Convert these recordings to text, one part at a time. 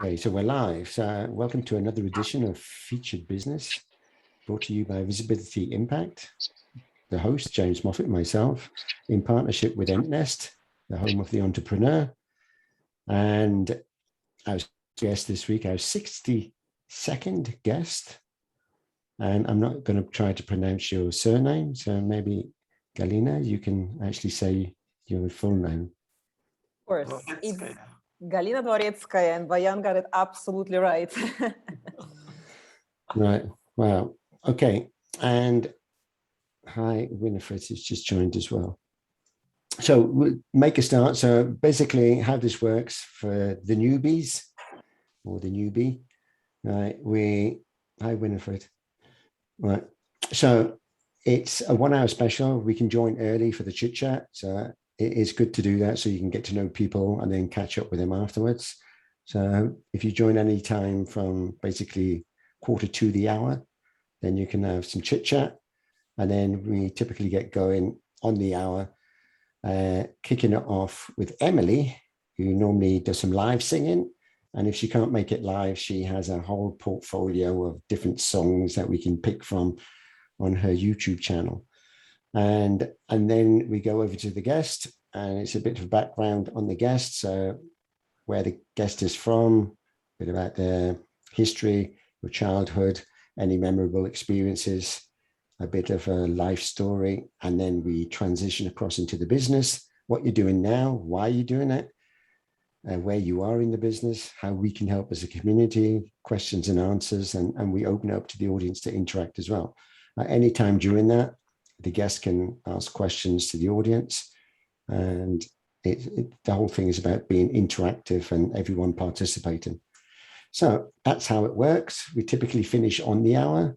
Okay, so we're live. So welcome to another edition of Featured Business, brought to you by Visibility Impact. The host, James Moffat, myself, in partnership with 𝗬𝗏𝗡, the home of the entrepreneur. And our guest this week, our 62nd guest. And I'm not going to try to pronounce your surname, so maybe Galina, you can actually say your full name. Of course, it's 𝗬𝗢𝗦𝗧𝗥, and Bayan got it absolutely right. Right. Wow. Okay. And hi, Winifred has just joined as well. So we'll make a start. So basically how this works for the newbies or the newbie, right? Hi, Winifred. Right. So it's a 1 hour special. We can join early for the chit chat. So it is good to do that so you can get to know people and then catch up with them afterwards. So if you join any time from basically 1/4 to the hour, then you can have some chit chat. And then we typically get going on the hour, kicking it off with Emily, who normally does some live singing. And if she can't make it live, she has a whole portfolio of different songs that we can pick from on her YouTube channel. And then we go over to the guest, and it's a bit of background on the guest. So where the guest is from, a bit about their history, your childhood, any memorable experiences, a bit of a life story, and then we transition across into the business, what you're doing now, why you're doing it, where you are in the business, how we can help as a community, questions and answers, and we open up to the audience to interact as well. Anytime during that, the guest can ask questions to the audience, and the whole thing is about being interactive and everyone participating. So that's how it works. We typically finish on the hour.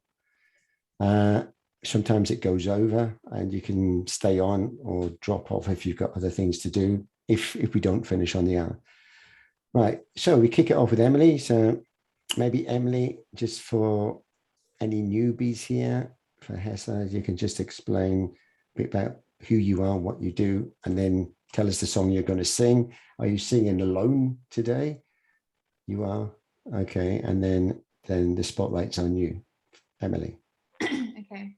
Sometimes it goes over and you can stay on or drop off if you've got other things to do if we don't finish on the hour. Right, so we kick it off with Emily. So maybe Emily, just for any newbies here, for 𝗪𝗧, you can just explain a bit about who you are, what you do, and then tell us the song you're going to sing. Are you singing alone today? You are? Okay, and then the spotlight's on you, Emily. Okay.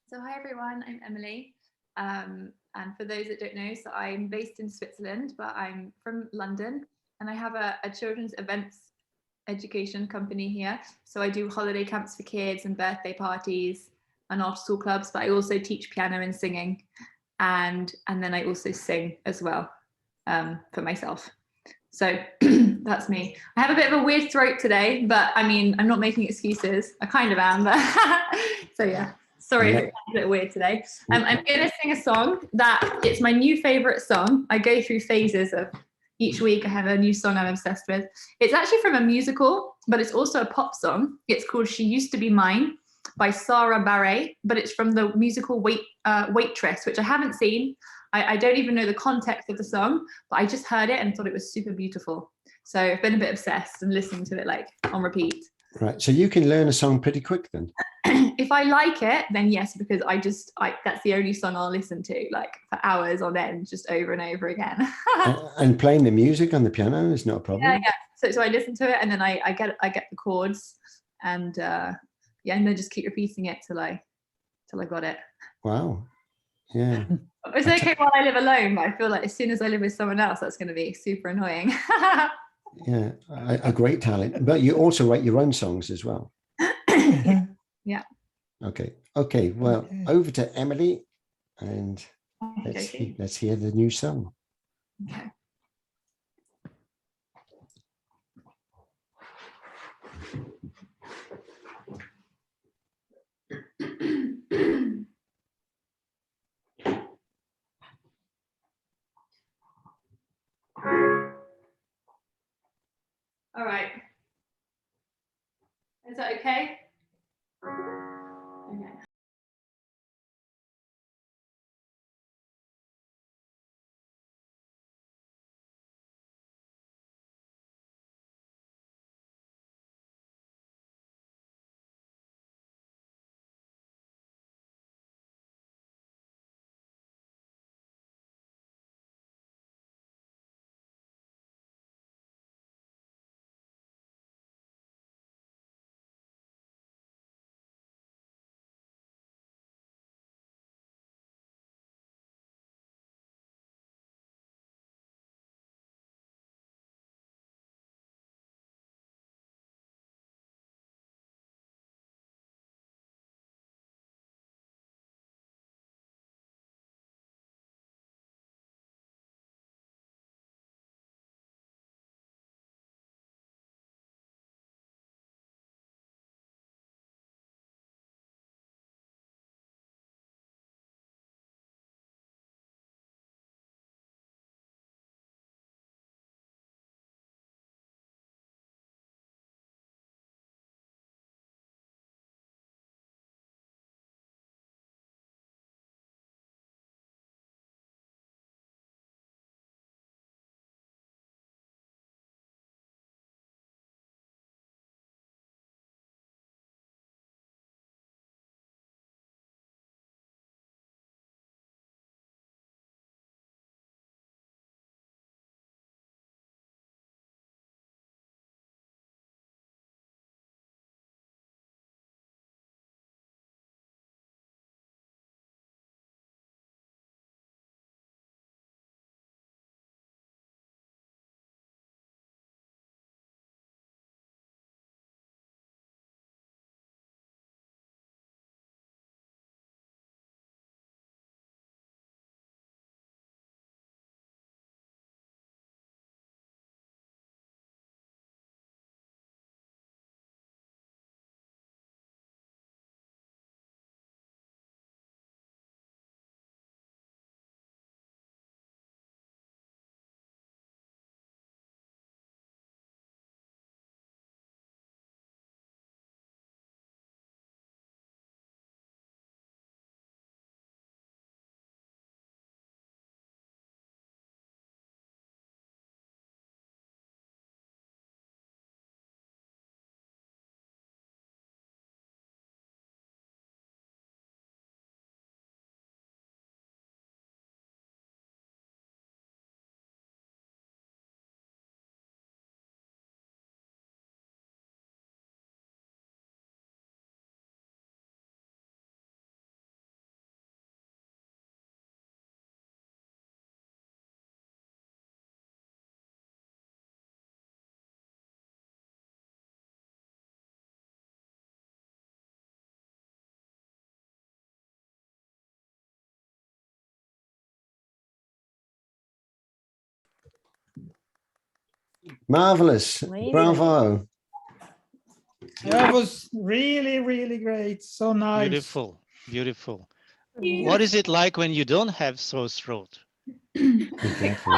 So hi everyone, I'm Emily. And for those that don't know, so I'm based in Switzerland, but I'm from London, and I have a children's events education company here. So I do holiday camps for kids and birthday parties and after school clubs, but I also teach piano and singing. And then I also sing as well for myself. So that's me. I have a bit of a weird throat today, but I mean, I'm not making excuses. I kind of am, but so yeah. Sorry if it sounds a bit weird today. I'm going to sing a song that it's my new favorite song. I go through phases of each week. I have a new song I'm obsessed with. It's actually from a musical, but it's also a pop song. It's called She Used to Be Mine by 𝗪𝗏, but it's from the musical Waitress, which I haven't seen. I don't even know the context of the song, but I just heard it and thought it was super beautiful. So I've been a bit obsessed and listening to it like on repeat. Right, so you can learn a song pretty quick then. If I like it, then yes, because that's the only song I'll listen to like for hours on end, just over and over again. And playing the music on the piano is not a problem. Yeah. So I listen to it and then I get the chords and and then just keep repeating it till I got it. Wow. Yeah. It's okay while I live alone, but I feel like as soon as I live with someone else, that's going to be super annoying. Yeah, a great talent. But you also write your own songs as well. Yeah. Okay. Well, over to Emily, and let's hear the new song. Okay. All right. Is that okay? Okay. Marvelous. Amazing. Bravo. That was really, really great. So nice. Beautiful, beautiful. What is it like when you don't have sore throat? Exactly.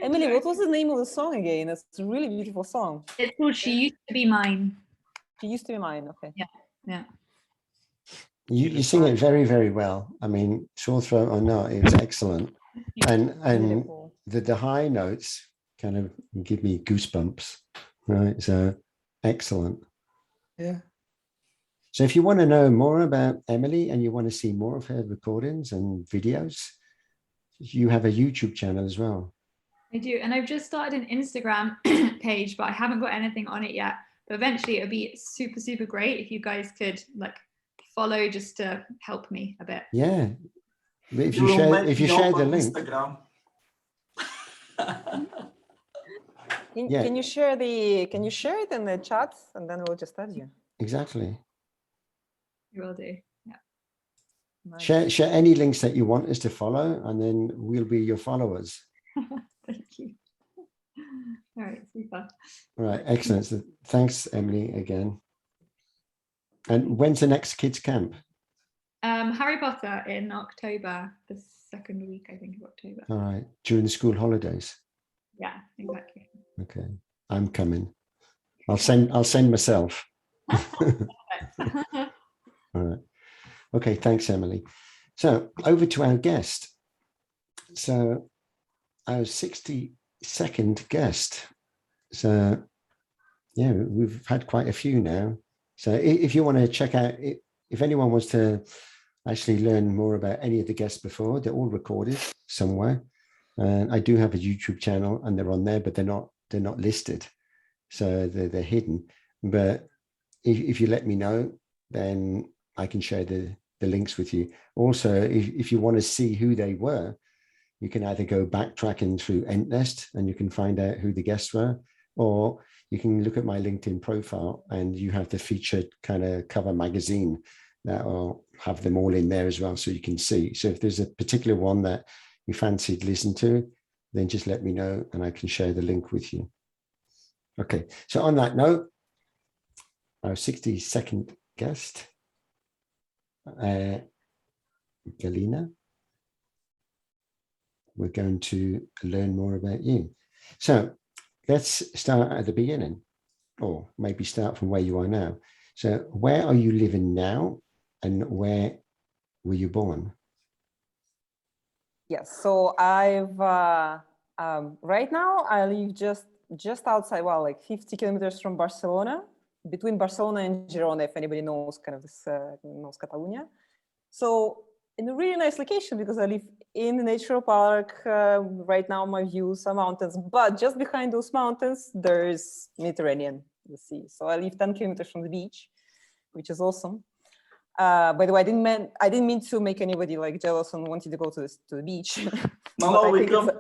Emily, what was the name of the song again? It's a really beautiful song. It's called She Used to Be Mine. She used to be mine. Okay. Yeah. You sing it very, very well. I mean, sore throat or not, it's excellent. And Beautiful. the high notes kind of give me goosebumps, right? So excellent. Yeah. So if you want to know more about Emily and you want to see more of her recordings and videos, you have a YouTube channel as well. I do. And I've just started an Instagram page, but I haven't got anything on it yet. But eventually it'd be super, super great if you guys could like follow just to help me a bit. Yeah. If you share the link. Instagram. Can you share it in the chat and then we'll just add you. Exactly. You will do. Yeah. Nice. Share any links that you want us to follow, and then we'll be your followers. Thank you. All right, super. All right, excellent. So thanks, Emily, again. And when's the next kids camp? Harry Potter in October, the second week, I think, of October. All right, during the school holidays. Yeah, exactly. Okay, I'm coming. I'll send myself. All right. Okay, thanks, Emily. So over to our guest. So our 62nd guest. So yeah, we've had quite a few now. So if you want to check out, if anyone wants to actually learn more about any of the guests before, they're all recorded somewhere. And I do have a YouTube channel and they're on there, but they're not listed. So they're hidden. But if you let me know, then I can share the links with you. Also, if you want to see who they were, you can either go backtracking through 𝗬𝗏𝗏 and you can find out who the guests were, or you can look at my LinkedIn profile and you have the featured kind of cover magazine that will have them all in there as well, so you can see. So if there's a particular one that you fancied listen to, then just let me know and I can share the link with you. Okay, so on that note, our 62nd guest, Galina, we're going to learn more about you. So let's start at the beginning, or maybe start from where you are now. So where are you living now and where were you born? Yes, so I've right now I live just outside, well, like 50 kilometers from Barcelona, between Barcelona and Girona, if anybody knows kind of this, knows Catalonia. So in a really nice location because I live in the natural park. Right now my views are mountains, but just behind those mountains, there's Mediterranean, the sea. So I live 10 kilometers from the beach, which is awesome. By the way, I didn't mean to make anybody like jealous and wanting to go to the beach. No, we come.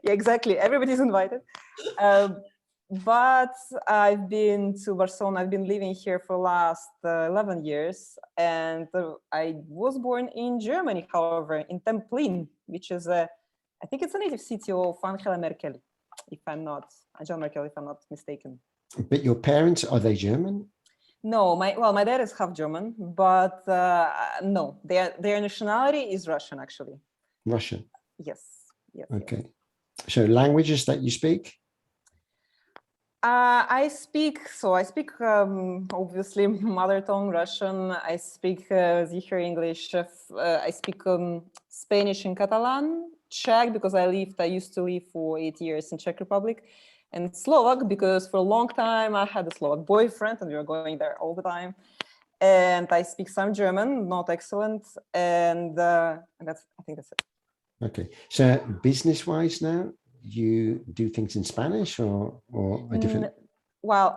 Yeah, exactly. Everybody's invited. But I've been to Barcelona. I've been living here for the last 11 years. And I was born in Germany, however, in 𝗬𝗏𝗏𝗏, which is I think it's a native city of Angela Merkel, Angela Merkel, if I'm not mistaken. But your parents, are they German? No, my dad is half German, but no, their nationality is Russian, actually. Russian. Yes. Yes. Okay. So languages that you speak? I speak obviously mother tongue Russian. I speak sicher English. I speak Spanish and Catalan, Czech because I used to live for 8 years in Czech Republic, and Slovak because for a long time I had a Slovak boyfriend and we were going there all the time. And I speak some German, not excellent, and I think that's it. Okay. So business-wise now, you do things in Spanish or a different? Well,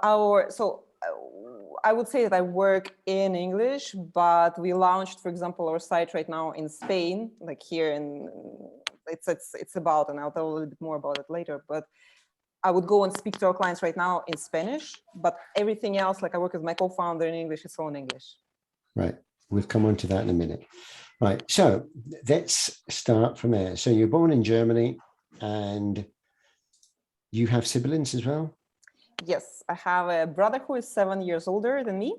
I would say that I work in English, but we launched, for example, our site right now in Spain, like here, and it's about, and I'll tell a little bit more about it later. But I would go and speak to our clients right now in Spanish, but everything else, like I work with my co-founder in English, it's all in English. Right. We'll come on to that in a minute. Right. So let's start from there. So you're born in Germany and you have siblings as well? Yes, I have a brother who is 7 years older than me.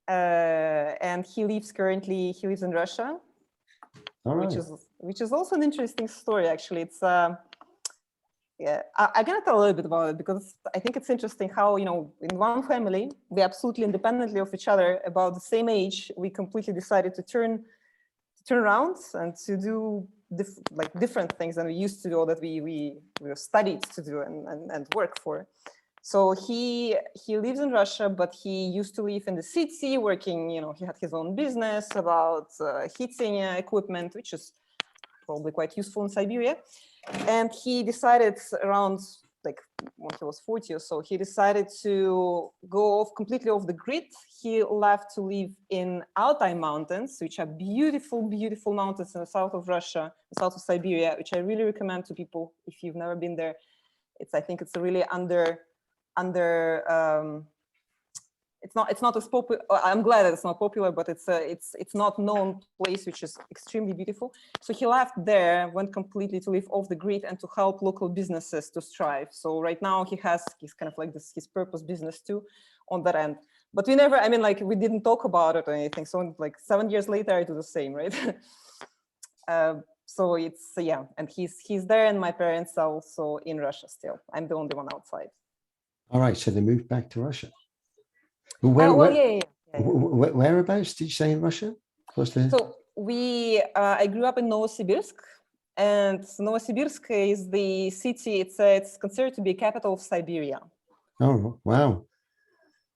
And he lives in Russia, All right. which is also an interesting story, actually. It's yeah, I'm gonna tell a little bit about it because I think it's interesting how, you know, in one family, we absolutely independently of each other, about the same age, we completely decided to turn around and to do different things than we used to do, or that we studied to do and work for. So he lives in Russia, but he used to live in the city working, you know, he had his own business about heating equipment, which is probably quite useful in Siberia. And he decided around, like, when he was 40 or so, he decided to go completely off the grid. He left to live in Altai Mountains, which are beautiful, beautiful mountains in the south of Russia, the south of Siberia, which I really recommend to people if you've never been there. I think it's a really it's not as popular. I'm glad that it's not popular, but it's not known place, which is extremely beautiful. So he left there, went completely to live off the grid and to help local businesses to strive. So right now he's kind of like his purpose business too on that end. But we never, I mean, like, we didn't talk about it or anything. So like 7 years later, I do the same, right? So it's, yeah, and he's there, and my parents are also in Russia still. I'm the only one outside. All right. So they moved back to Russia. Whereabouts did you say in Russia? So I grew up in Novosibirsk, and Novosibirsk is the city. It's considered to be a capital of Siberia. Oh, wow.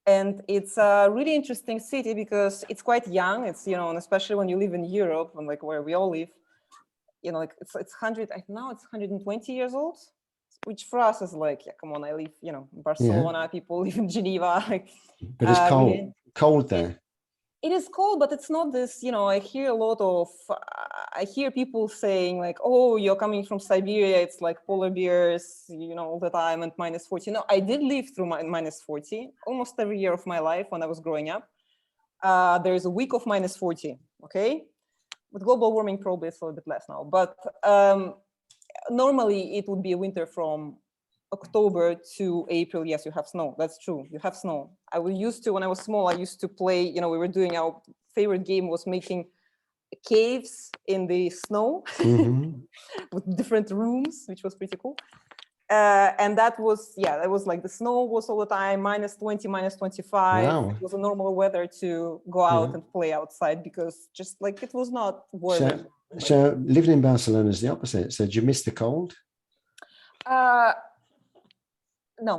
And it's a really interesting city because it's quite young. It's, you know, and especially when you live in Europe, and like where we all live, you know, like it's 100. Now it's 120 years old, which for us is like, yeah, come on, I live, you know, in Barcelona. Yeah. People live in Geneva. Like, but it's cold there. It is cold, but it's not this, you know, I hear people saying like, oh, you're coming from Siberia, it's like polar bears, you know, all the time, and -40. No, I did live through -40 almost every year of my life when I was growing up. There's a week of -40, okay? With global warming, probably it's a little bit less now, but normally it would be a winter from October to April. Yes, you have snow. That's true. You have snow. When I was small, I used to play, you know, we were doing, our favorite game was making caves in the snow with different rooms, which was pretty cool. And that was like the snow was all the time, -20, -25. Wow. It was a normal weather to go out and play outside because just like it was not warm. So living in Barcelona is the opposite. So did you miss the cold? No.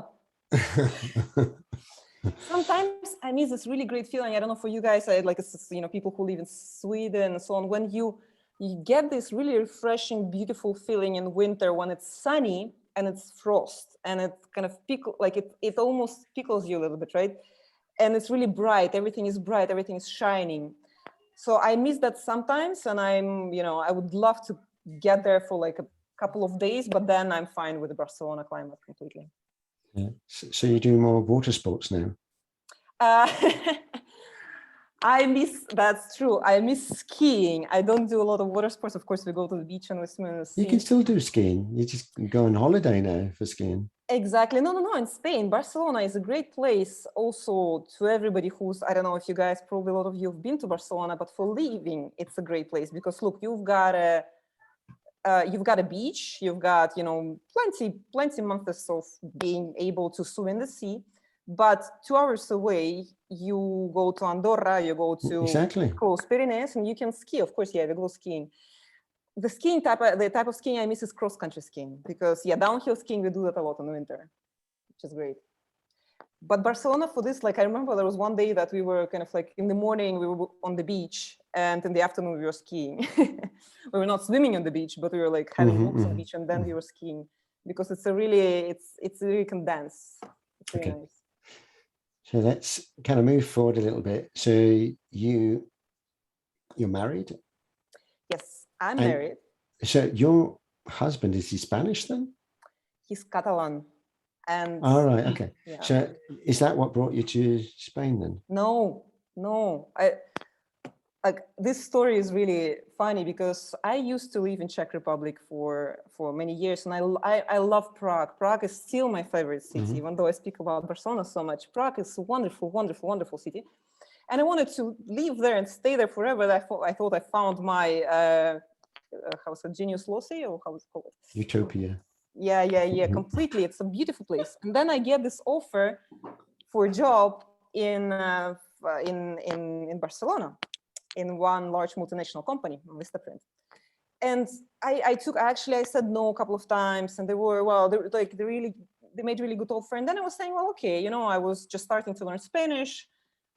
Sometimes I miss this really great feeling. I don't know for you guys, it's, you know, people who live in Sweden and so on. When you get this really refreshing, beautiful feeling in winter when it's sunny and it's frost and it kind of it almost pickles you a little bit, right? And it's really bright. Everything is bright. Everything is shining. So I miss that sometimes, and I would love to get there for like a couple of days, but then I'm fine with the Barcelona climate completely. Yeah. So you do more water sports now? That's true. I miss skiing. I don't do a lot of water sports. Of course, we go to the beach and we swim in the sea. You can still do skiing. You just go on holiday now for skiing. Exactly. No. In Spain, Barcelona is a great place also to everybody who's, I don't know if you guys, probably a lot of you have been to Barcelona, but for living, it's a great place because look, you've got a beach, you've got, you know, plenty months of being able to swim in the sea, but 2 hours away, you go to Andorra, you go to close Pyrenees, and you can ski. Of course, yeah, we go skiing. The type of skiing I miss is cross-country skiing because, yeah, downhill skiing, we do that a lot in the winter, which is great. But Barcelona for this, like, I remember there was one day that we were kind of like in the morning, we were on the beach, and in the afternoon we were skiing. We were not swimming on the beach, but we were like having walks on the beach, and then we were skiing because it's really condensed. It's really nice. So let's kind of move forward a little bit. So you're married? Yes, I'm married. So your husband, is he Spanish then? He's Catalan. And all right, okay. Yeah. So is that what brought you to Spain then? No. like this story is really funny because I used to live in Czech Republic for many years, and I love Prague. Prague is still my favorite city, even though I speak about Barcelona so much. Prague is a wonderful, wonderful, wonderful city, and I wanted to live there and stay there forever. I thought I found my how's it, 𝗓𝗔𝗖𝗛, or how it's called? Utopia. Yeah, completely. It's a beautiful place. And then I get this offer for a job in Barcelona, in one large multinational company, Vistaprint. And I said no a couple of times, and they made really good offer. And then I was saying, well, okay, you know, I was just starting to learn Spanish.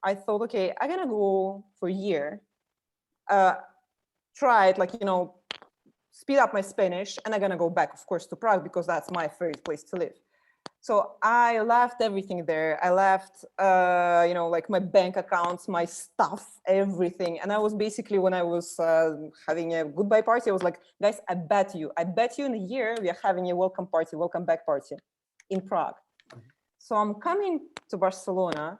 I thought, okay, I'm gonna go for a year, try it, like, you know, speed up my Spanish, and I'm gonna go back, of course, to Prague because that's my favorite place to live. So I left everything there. I left, you know, like my bank accounts, my stuff, everything. And I was basically, when I was having a goodbye party, I was like, guys, I bet you in a year we are having a welcome back party in Prague. So I'm coming to Barcelona.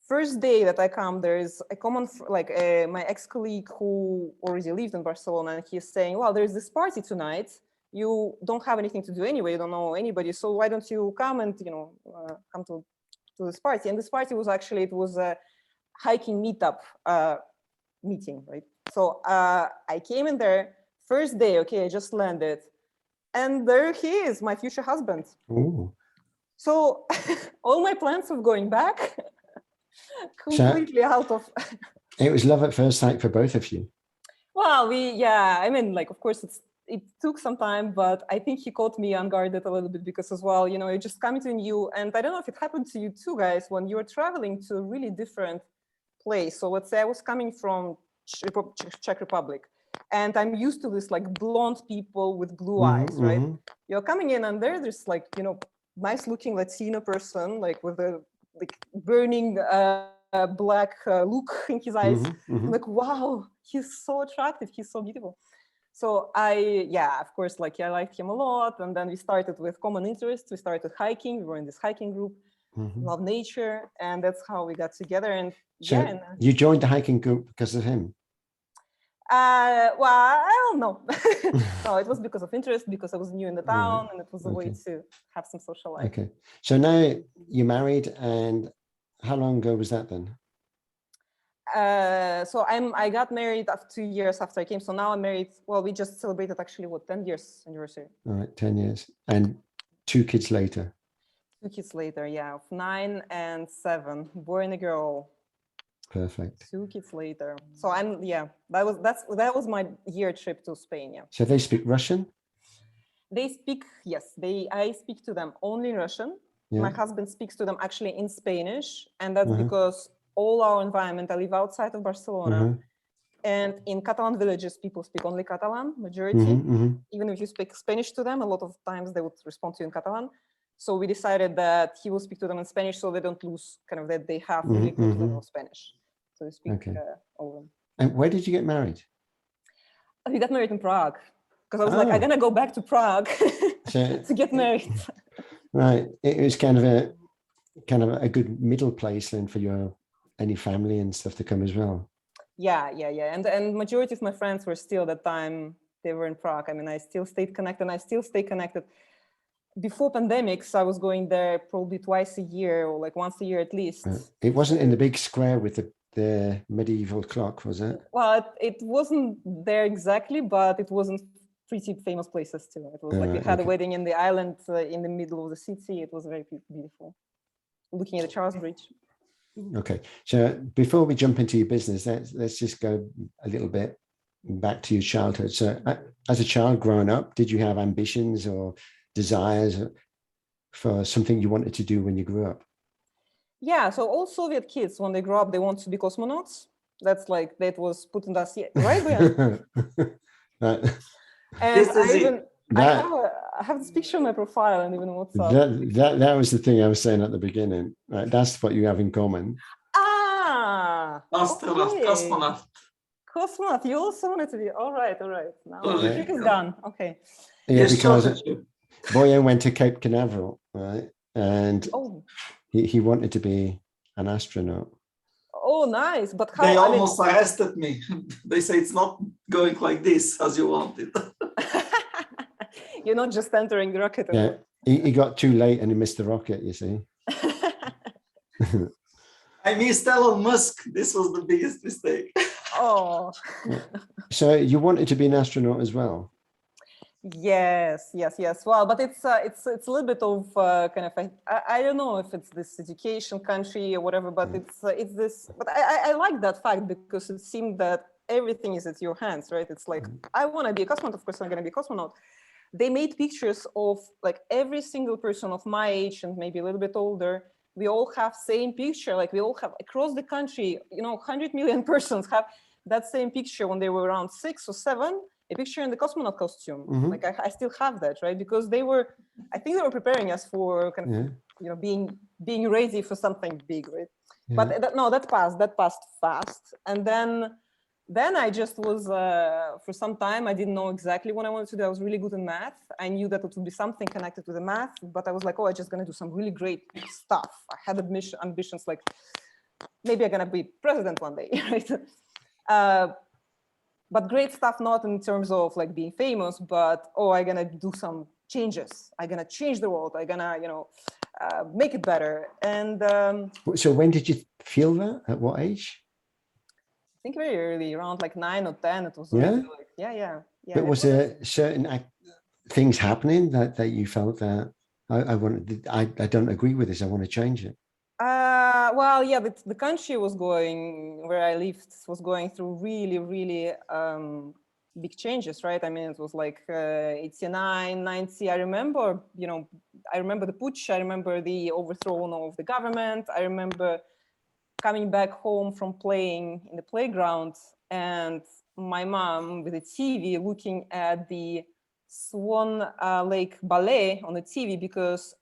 First day that I come, there is a common, like my ex-colleague who already lived in Barcelona, and he's saying, well, there's this party tonight. You don't have anything to do anyway, you don't know anybody, so why don't you come and, you know, come to this party? And this party was actually, it was a hiking meetup meeting, right? So I came in there, first day, okay, I just landed, and there he is, my future husband. Ooh. So all my plans of going back, completely out of. It was love at first sight for both of you. Well, I mean, like, of course, it took some time, but I think he caught me unguarded a little bit because as well, you know, you're just coming to new, and I don't know if it happened to you too, guys, when you were traveling to a really different place. So let's say I was coming from Czech Republic, and I'm used to this like blonde people with blue eyes, right? You're coming in, and there's like, you know, nice looking Latino person, like with a like burning black look in his eyes. I'm like, wow, he's so attractive, he's so beautiful. So of course, like I liked him a lot. And then we started with common interests. We started hiking. We were in this hiking group, love nature. And that's how we got together. And so you joined the hiking group because of him? Well, I don't know. No, it was because of interest, because I was new in the town, and it was a way to have some social life. Okay. So now you're married, and how long ago was that then? So I got married after 2 years after I came. So now I'm married. Well, we just celebrated actually 10 years anniversary. All right, 10 years. And 2 kids later. 2 kids later, yeah, of 9 and 7, boy and a girl. Perfect. 2 kids later. So that was my year trip to Spain. Yeah. So they speak Russian? They speak, yes. I speak to them only in Russian. Yeah. My husband speaks to them actually in Spanish, and that's because all our environment, I live outside of Barcelona, and in Catalan villages, people speak only Catalan, majority. Even if you speak Spanish to them, a lot of times they would respond to you in Catalan. So we decided that he will speak to them in Spanish so they don't lose kind of that they have really good level of Spanish. So we speak all of them. And where did you get married? We got married in Prague, because I was like, I'm gonna go back to Prague to get married. Right. It was kind of a good middle place then for any family and stuff to come as well. Yeah. And majority of my friends were still at that time, they were in Prague. I mean, I still stayed connected, and I still stay connected. Before pandemics, I was going there probably twice a year, or like once a year at least. It wasn't in the big square with the medieval clock, was it? Well, it wasn't there exactly, but it wasn't pretty famous places too. It was like we had a wedding in the island in the middle of the city. It was very beautiful. Looking at the Charles Bridge. Okay, so before we jump into your business, let's just go a little bit back to your childhood. So as a child growing up, did you have ambitions or desires for something you wanted to do when you grew up? Yeah, so all Soviet kids, when they grow up, they want to be cosmonauts. That's like, that was put in us, right? And I have this picture on my profile and even WhatsApp. That was the thing I was saying at the beginning. Right? That's what you have in common. Cosmonaut. Cosmonaut. You also wanted to be. All right. Now the trick is done. Okay. Yeah, because Boyan went to Cape Canaveral, right? And he wanted to be an astronaut. oh, nice. But how? They I mean, almost arrested me. They say it's not going like this as you want it. you're not just entering the rocket. Yeah, he got too late and he missed the rocket, you see. I missed Elon Musk. This was the biggest mistake. Oh. So you wanted to be an astronaut as well? Yes. Well, but it's a little bit of kind of I don't know if it's this education country or whatever, but it's this. But I like that fact because it seemed that everything is at your hands, right? It's like I want to be a cosmonaut. Of course, I'm going to be a cosmonaut. They made pictures of like every single person of my age and maybe a little bit older. We all have same picture. Like we all have across the country, 100 million persons have that same picture when they were around 6 or 7. A picture in the cosmonaut costume. Like I still have that, right? Because I think they were preparing us for kind of, being ready for something big, right? Yeah. But that passed fast. And then I just was, for some time, I didn't know exactly what I wanted to do. I was really good in math. I knew that it would be something connected to the math, but I was like, oh, I'm just gonna do some really great stuff. I had ambitions like, maybe I'm gonna be president one day, right? But great stuff, not in terms of like being famous, but, oh, I'm gonna do some changes. I'm gonna change the world. I'm gonna, make it better. And so when did you feel that? At what age? I think very early, around like 9 or 10. It was yeah, like, yeah. But was there certain things happening that you felt that I don't agree with this. I want to change it. Well, yeah, the country where I lived was going through really, really big changes, right? I mean, it was like 89, 90. I remember the putsch. I remember the overthrow of the government. I remember coming back home from playing in the playground and my mom with the TV looking at the 𝗬𝗢𝗨𝗥 ballet on the TV because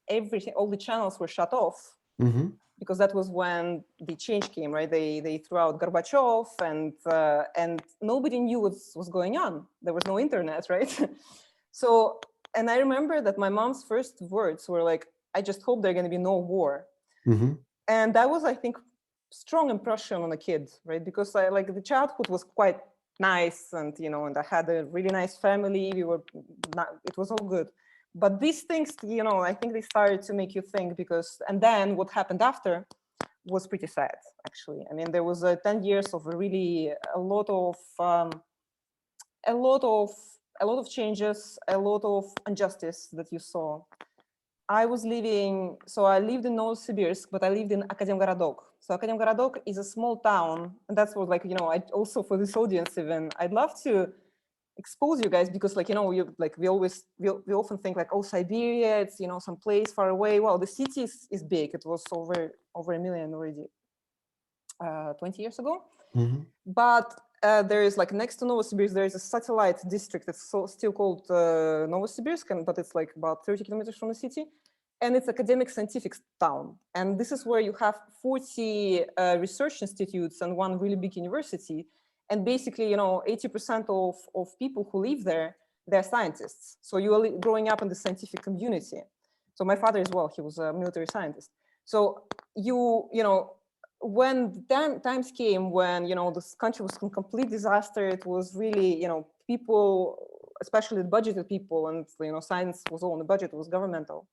all the channels were shut off. Because that was when the change came, right? They threw out 𝗪𝗪𝗪𝗪 and nobody knew what was going on. There was no internet, right? So, and I remember that my mom's first words were like, I just hope there's going to be no war. And that was, I think, strong impression on a kid, right? Because the childhood was quite nice and, and I had a really nice family. It was all good. But these things, I think they started to make you think and then what happened after was pretty sad, actually. I mean, there was 10 years of really a lot of changes, a lot of injustice that you saw. I lived in 𝗬𝗢𝗪𝗧, but I lived in 𝗪𝗘𝗔𝗥. So 𝗪𝗘𝗔𝗥 is a small town, and that's what I also for this audience even, I'd love to expose you guys because we often think like, oh, Siberia, it's some place far away. Well, the city is big. It was over 1 million already 20 years ago. But there is next to Novosibirsk, there is a satellite district that's still called Novosibirsk, but it's like about 30 kilometers from the city. And it's academic scientific town. And this is where you have 40 research institutes and one really big university. And basically, 80% of people who live there, they're scientists. So you are growing up in the scientific community. So my father as well, he was a military scientist. So when times came when, this country was in complete disaster, it was really, people, especially the budgeted people, and, science was all on the budget, it was governmental.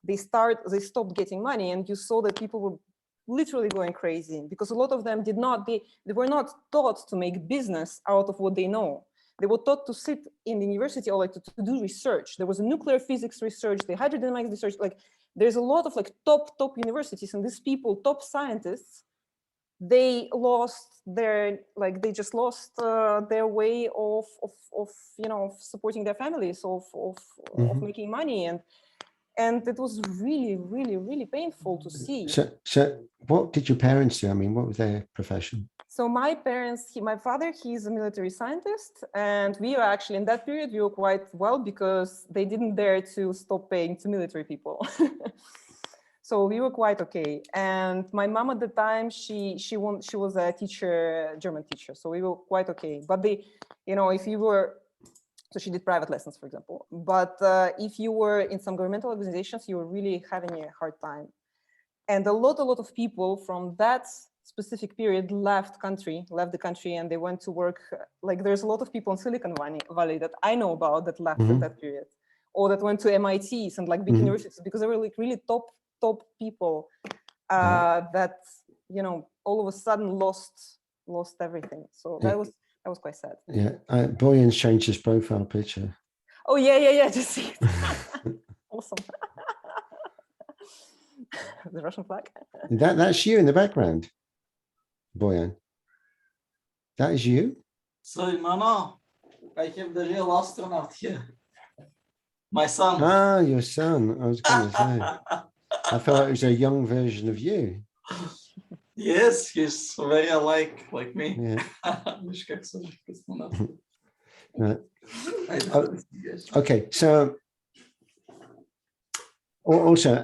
They stopped getting money, and you saw that people were literally going crazy because a lot of them they were not taught to make business out of what they know. They were taught to sit in the university or to do research. There was a nuclear physics research, the hydrodynamics research, there's a lot of top universities, and these people, top scientists, they lost their their way of supporting their families, of making money, and it was really, really, really painful to see. So what did your parents do? I mean, what was their profession? So my father, he's a military scientist, and we were actually in that period, we were quite well because they didn't dare to stop paying to military people. So we were quite okay. And my mom at the time, she was a teacher, German teacher. So we were quite okay. But so she did private lessons, for example. But if you were in some governmental organizations, you were really having a hard time. And a lot of people from that specific period left the country, and they went to work. Like there's a lot of people in Silicon Valley that I know about that left at that period, or that went to MITs and like big universities, because they were like really top people that, you know, all of a sudden lost everything. So that was quite sad. Yeah, Boyan's changed his profile picture. Oh yeah, just see it. Awesome. The Russian flag. That's you in the background, Boyan. That is you? So, no, I have the real astronaut here. My son. Ah, your son. I was going to say. I thought it was a young version of you. Yes, he's very alike like me. Yeah. Right. Okay, so also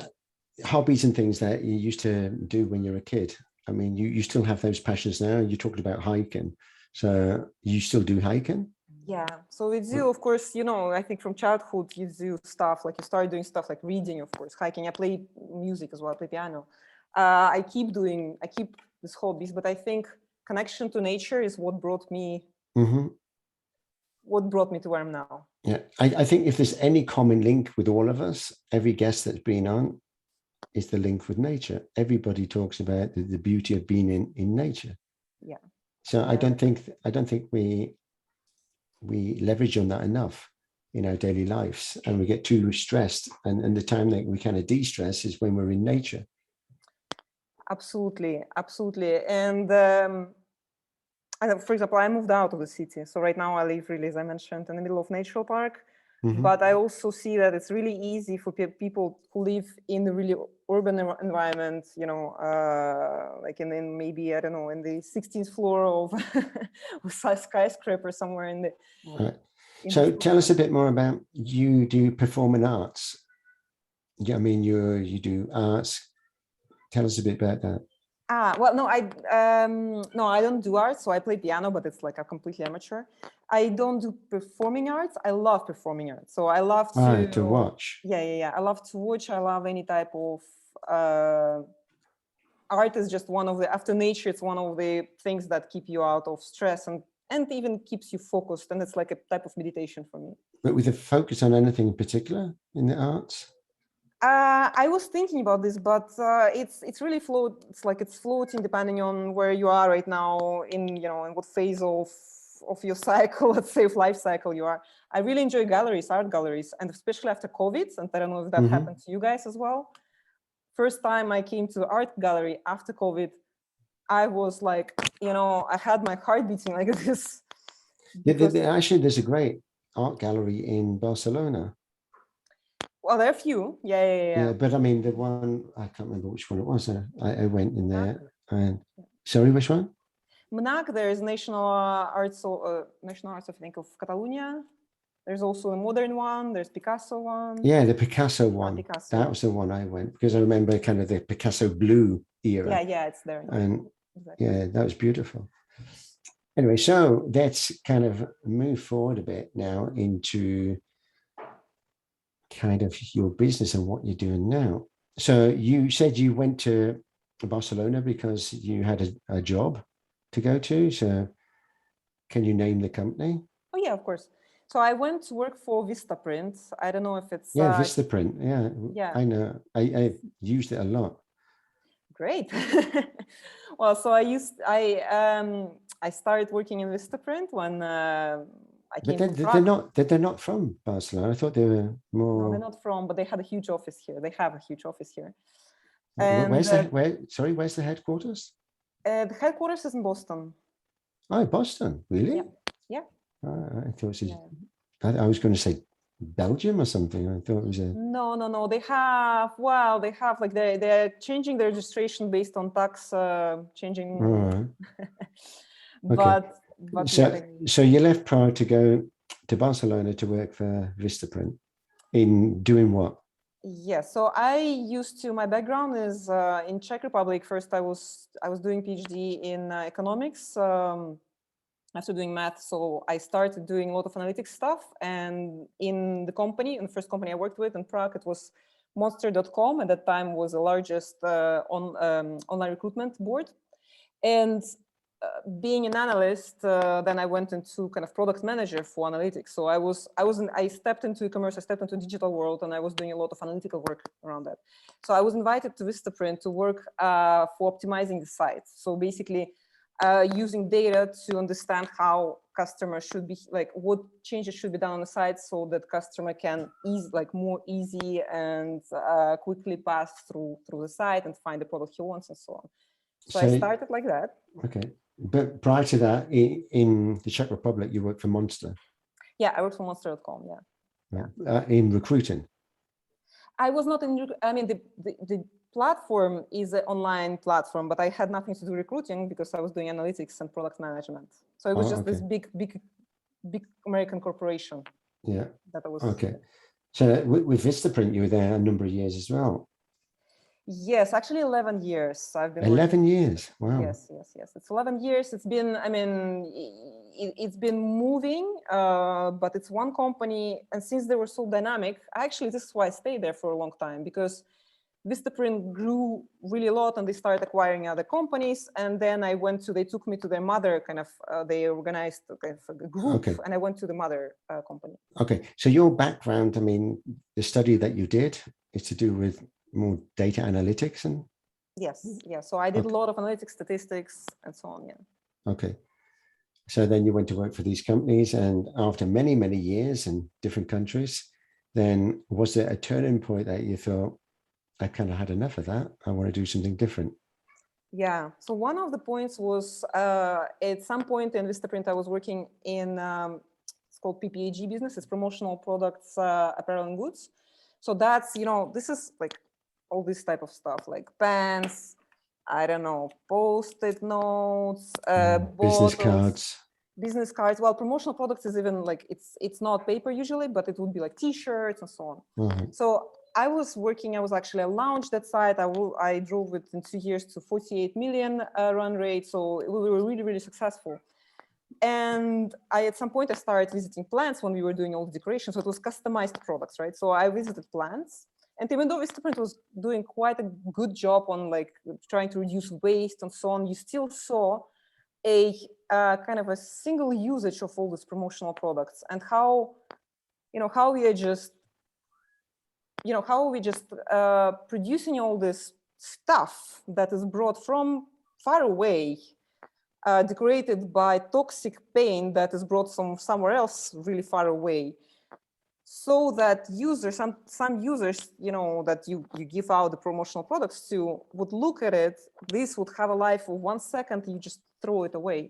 hobbies and things that you used to do when you were a kid. I mean, you still have those passions now. You talked about hiking, so you still do hiking? Yeah, so we do, of course, you know, I think from childhood you do stuff like you start doing stuff like reading, of course, hiking. I play music as well, I play piano. I keep these hobbies, but I think connection to nature is what brought me to where I'm now. Yeah, I think if there's any common link with all of us, every guest that's been on, is the link with nature. Everybody talks about the beauty of being in nature. Yeah. So I don't think we leverage on that enough in our daily lives, and we get too stressed. And the time that we kind of de-stress is when we're in nature. Absolutely. And for example, I moved out of the city. So right now I live really, as I mentioned, in the middle of natural park. But I also see that it's really easy for people who live in the really urban environment, you know, like in maybe, I don't know, in the 16th floor of a skyscraper somewhere in the... Right. So tell us a bit more about, you do performing arts. Yeah, I mean, you do arts. Tell us a bit about that. Well, no, I don't do art. So I play piano, but it's like a completely amateur. I don't do performing arts. I love performing arts. So I love to watch. Yeah. I love to watch. I love any type of art. Is just one of the, after nature, it's one of the things that keep you out of stress and even keeps you focused. And it's like a type of meditation for me. But with a focus on anything in particular in the arts? I was thinking about this, but it's really it's floating depending on where you are right now in what phase of your cycle, let's say, of life cycle you are. I really enjoy art galleries, and especially after COVID, and I don't know if that happened to you guys as well. First time I came to the art gallery after COVID, I was like, I had my heart beating like this. Actually, there's a great art gallery in Barcelona. Well, there are a few. Yeah. But I mean, the one, I can't remember which one it was. I went in there and, sorry, which one? Mnac, there's National Arts, I think, of Catalonia. There's also a modern one. There's Picasso one. Yeah, the Picasso one. That was the one I went, because I remember kind of the Picasso blue era. Yeah, it's there. And yeah, that was beautiful. Anyway, so let's kind of move forward a bit now into kind of your business and what you're doing now. So you said you went to Barcelona because you had a job to go to. So can you name the company? Oh yeah, of course. So I went to work for Vistaprint. I don't know if it's Vistaprint. Yeah, I know. I've used it a lot. Great. Well, so I started working in Vistaprint when I came from Prague. They're not from Barcelona. I thought they were more. No, they're not from, but they had a huge office here. They have a huge office here. And where's the headquarters? The headquarters is in Boston. Oh, Boston, really? Yeah. I thought it was. I was going to say Belgium or something. I thought it was a. No. They have like they're changing their registration based on tax changing. Right. But so you left Prague to go to Barcelona to work for Vistaprint. In doing what? Yeah, so my background is in Czech Republic. First, I was doing PhD in economics. After doing math, so I started doing a lot of analytics stuff. And in the first company I worked with in Prague, it was Monster.com. At that time was the largest online recruitment board. And being an analyst, then I went into kind of product manager for analytics. So I stepped into e-commerce, I stepped into digital world, and I was doing a lot of analytical work around that. So I was invited to 𝗬𝗢𝗡 to work for optimizing the site. So basically using data to understand how customers should be, like what changes should be done on the site so that customer can more easy and quickly pass through the site and find the product he wants and so on. So I started like that. Okay. But prior to that, in the Czech Republic, you worked for Monster. Yeah, I worked for Monster.com, yeah. In recruiting. I was not in, I mean, the platform is an online platform, but I had nothing to do recruiting because I was doing analytics and product management. So it was just this big American corporation. Yeah. That I was. Okay. So with 𝗬𝗢𝗡, you were there a number of years as well. Yes, actually 11 years. I've been 11 years. Wow. Yes. It's 11 years. It's been, I mean, it's been moving, but it's one company. And since they were so dynamic, actually, this is why I stayed there for a long time, because 𝗬𝗢𝗡 grew really a lot and they started acquiring other companies. And then they took me to their mother they organized kind of a group, and I went to the mother company. Okay. So your background, I mean, the study that you did is to do with more data analytics and yes. So I did a lot of analytics, statistics, and so on. Yeah. Okay. So then you went to work for these companies, and after many, many years in different countries, then was there a turning point that you thought, I kind of had enough of that, I want to do something different? Yeah. So one of the points was at some point in 𝗬𝗢𝗡, I was working in it's called PPAG business. It's promotional products, apparel and goods. So that's, this is like all this type of stuff, like pens, I don't know, Post-it notes, business bottles, business cards. Well, promotional products is even like, it's not paper usually, but it would be like t-shirts and so on. So I was actually, I launched that site. I drove it in 2 years to 48 million run rate. So we were really, really successful. And at some point I started visiting plants when we were doing all the decorations. So it was customized products, right? So I visited plants. And even though 𝗬𝗢𝗡 was doing quite a good job on like trying to reduce waste and so on, you still saw a kind of a single usage of all these promotional products, and how we are just, how are we just producing all this stuff that is brought from far away, decorated by toxic paint that is brought from somewhere else really far away. So that users, some users, that you give out the promotional products to would look at it, this would have a life of 1 second, you just throw it away.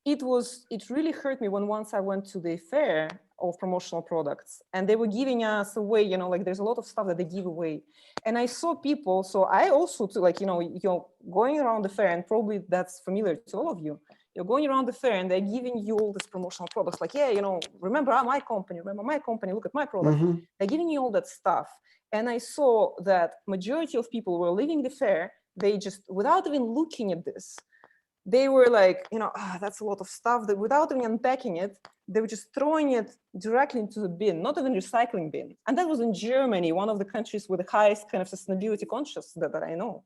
It really hurt me when once I went to the fair of promotional products and they were giving us away, like there's a lot of stuff that they give away. And I saw people, so I also too, like, you're going around the fair, and probably that's familiar to all of you. You're going around the fair and they're giving you all these promotional products, like, yeah, remember my company, look at my product. They're giving you all that stuff. And I saw that majority of people were leaving the fair, they just, without even looking at this, they were like, that's a lot of stuff, that without even unpacking it, they were just throwing it directly into the bin, not even recycling bin. And that was in Germany, one of the countries with the highest kind of sustainability conscious that I know.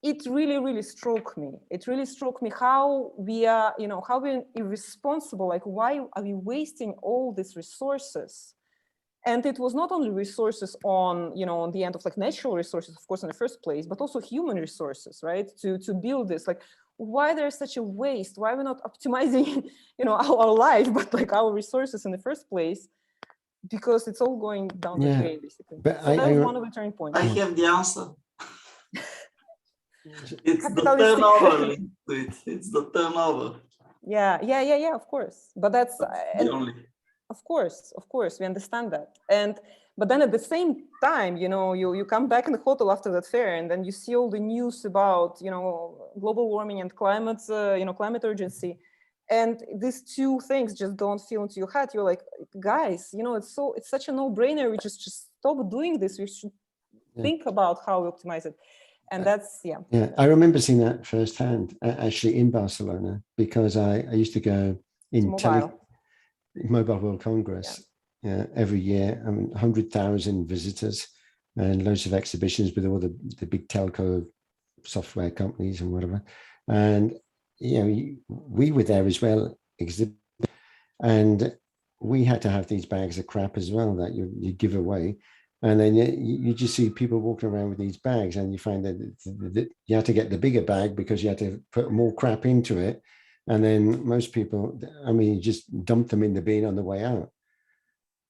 It really, really struck me. It really struck me how we are, how we're irresponsible. Like, why are we wasting all these resources? And it was not only resources on, on the end of like natural resources, of course, in the first place, but also human resources, right? To build this, like, why there's such a waste? Why we're not optimizing, our life, but like our resources in the first place? Because it's all going down the drain, basically. But so that was one of the turning points. I have the answer. It's the turnover. It's the turnover. Yeah, of course. But that's the only. Of course, we understand that. But then at the same time, you come back in the hotel after that fair, and then you see all the news about, global warming and climate, climate urgency. And these two things just don't feel into your head. You're like, guys, it's such a no-brainer. We just stop doing this. We should think about how we optimize it. And that's, yeah, I remember seeing that firsthand, actually in Barcelona, because I used to go in Mobile World Congress every year. I mean, 100,000 visitors and loads of exhibitions with all the big telco software companies and whatever. And, we were there as well, and we had to have these bags of crap as well that you give away. And then you just see people walking around with these bags, and you find that you had to get the bigger bag because you had to put more crap into it. And then most people, you just dump them in the bin on the way out.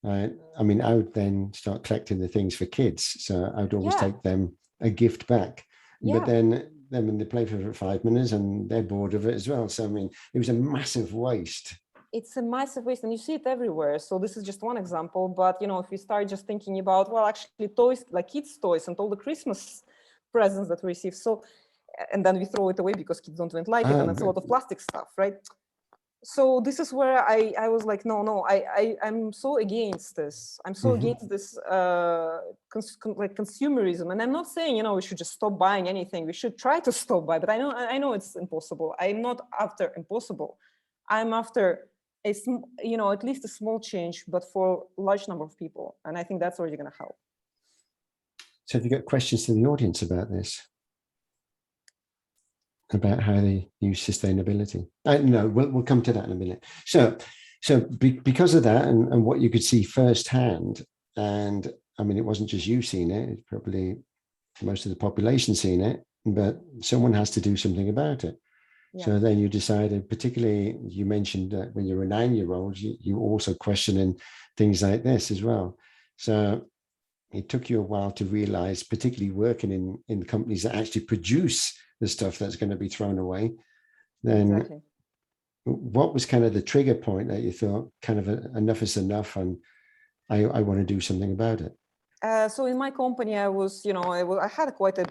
I would then start collecting the things for kids. So I would always take them a gift back. Yeah. But then when they play for 5 minutes and they're bored of it as well. So, it was a massive waste. It's a massive waste, and you see it everywhere. So this is just one example. But, if we start just thinking about, well, actually toys, like kids' toys and all the Christmas presents that we receive. So, and then we throw it away because kids don't even like it. And it's a lot of plastic stuff, right? So this is where I was like, no, I'm so against this. I'm so against this consumerism. And I'm not saying, we should just stop buying anything. We should try to stop buy, but I know it's impossible. I'm not after impossible. I'm after at least a small change, but for a large number of people. And I think that's already going to help. So have you got questions to the audience about this? About how they use sustainability? No, we'll come to that in a minute. So because of that and what you could see firsthand, and it wasn't just you seeing it, it's probably most of the population seeing it, but someone has to do something about it. Yeah. So then you decided, particularly you mentioned that when you were a 9-year-old, you also questioning things like this as well. So it took you a while to realize, particularly working in companies that actually produce the stuff that's going to be thrown away. Then exactly. What was kind of the trigger point that you thought kind of enough is enough and I want to do something about it? So in my company, I had quite a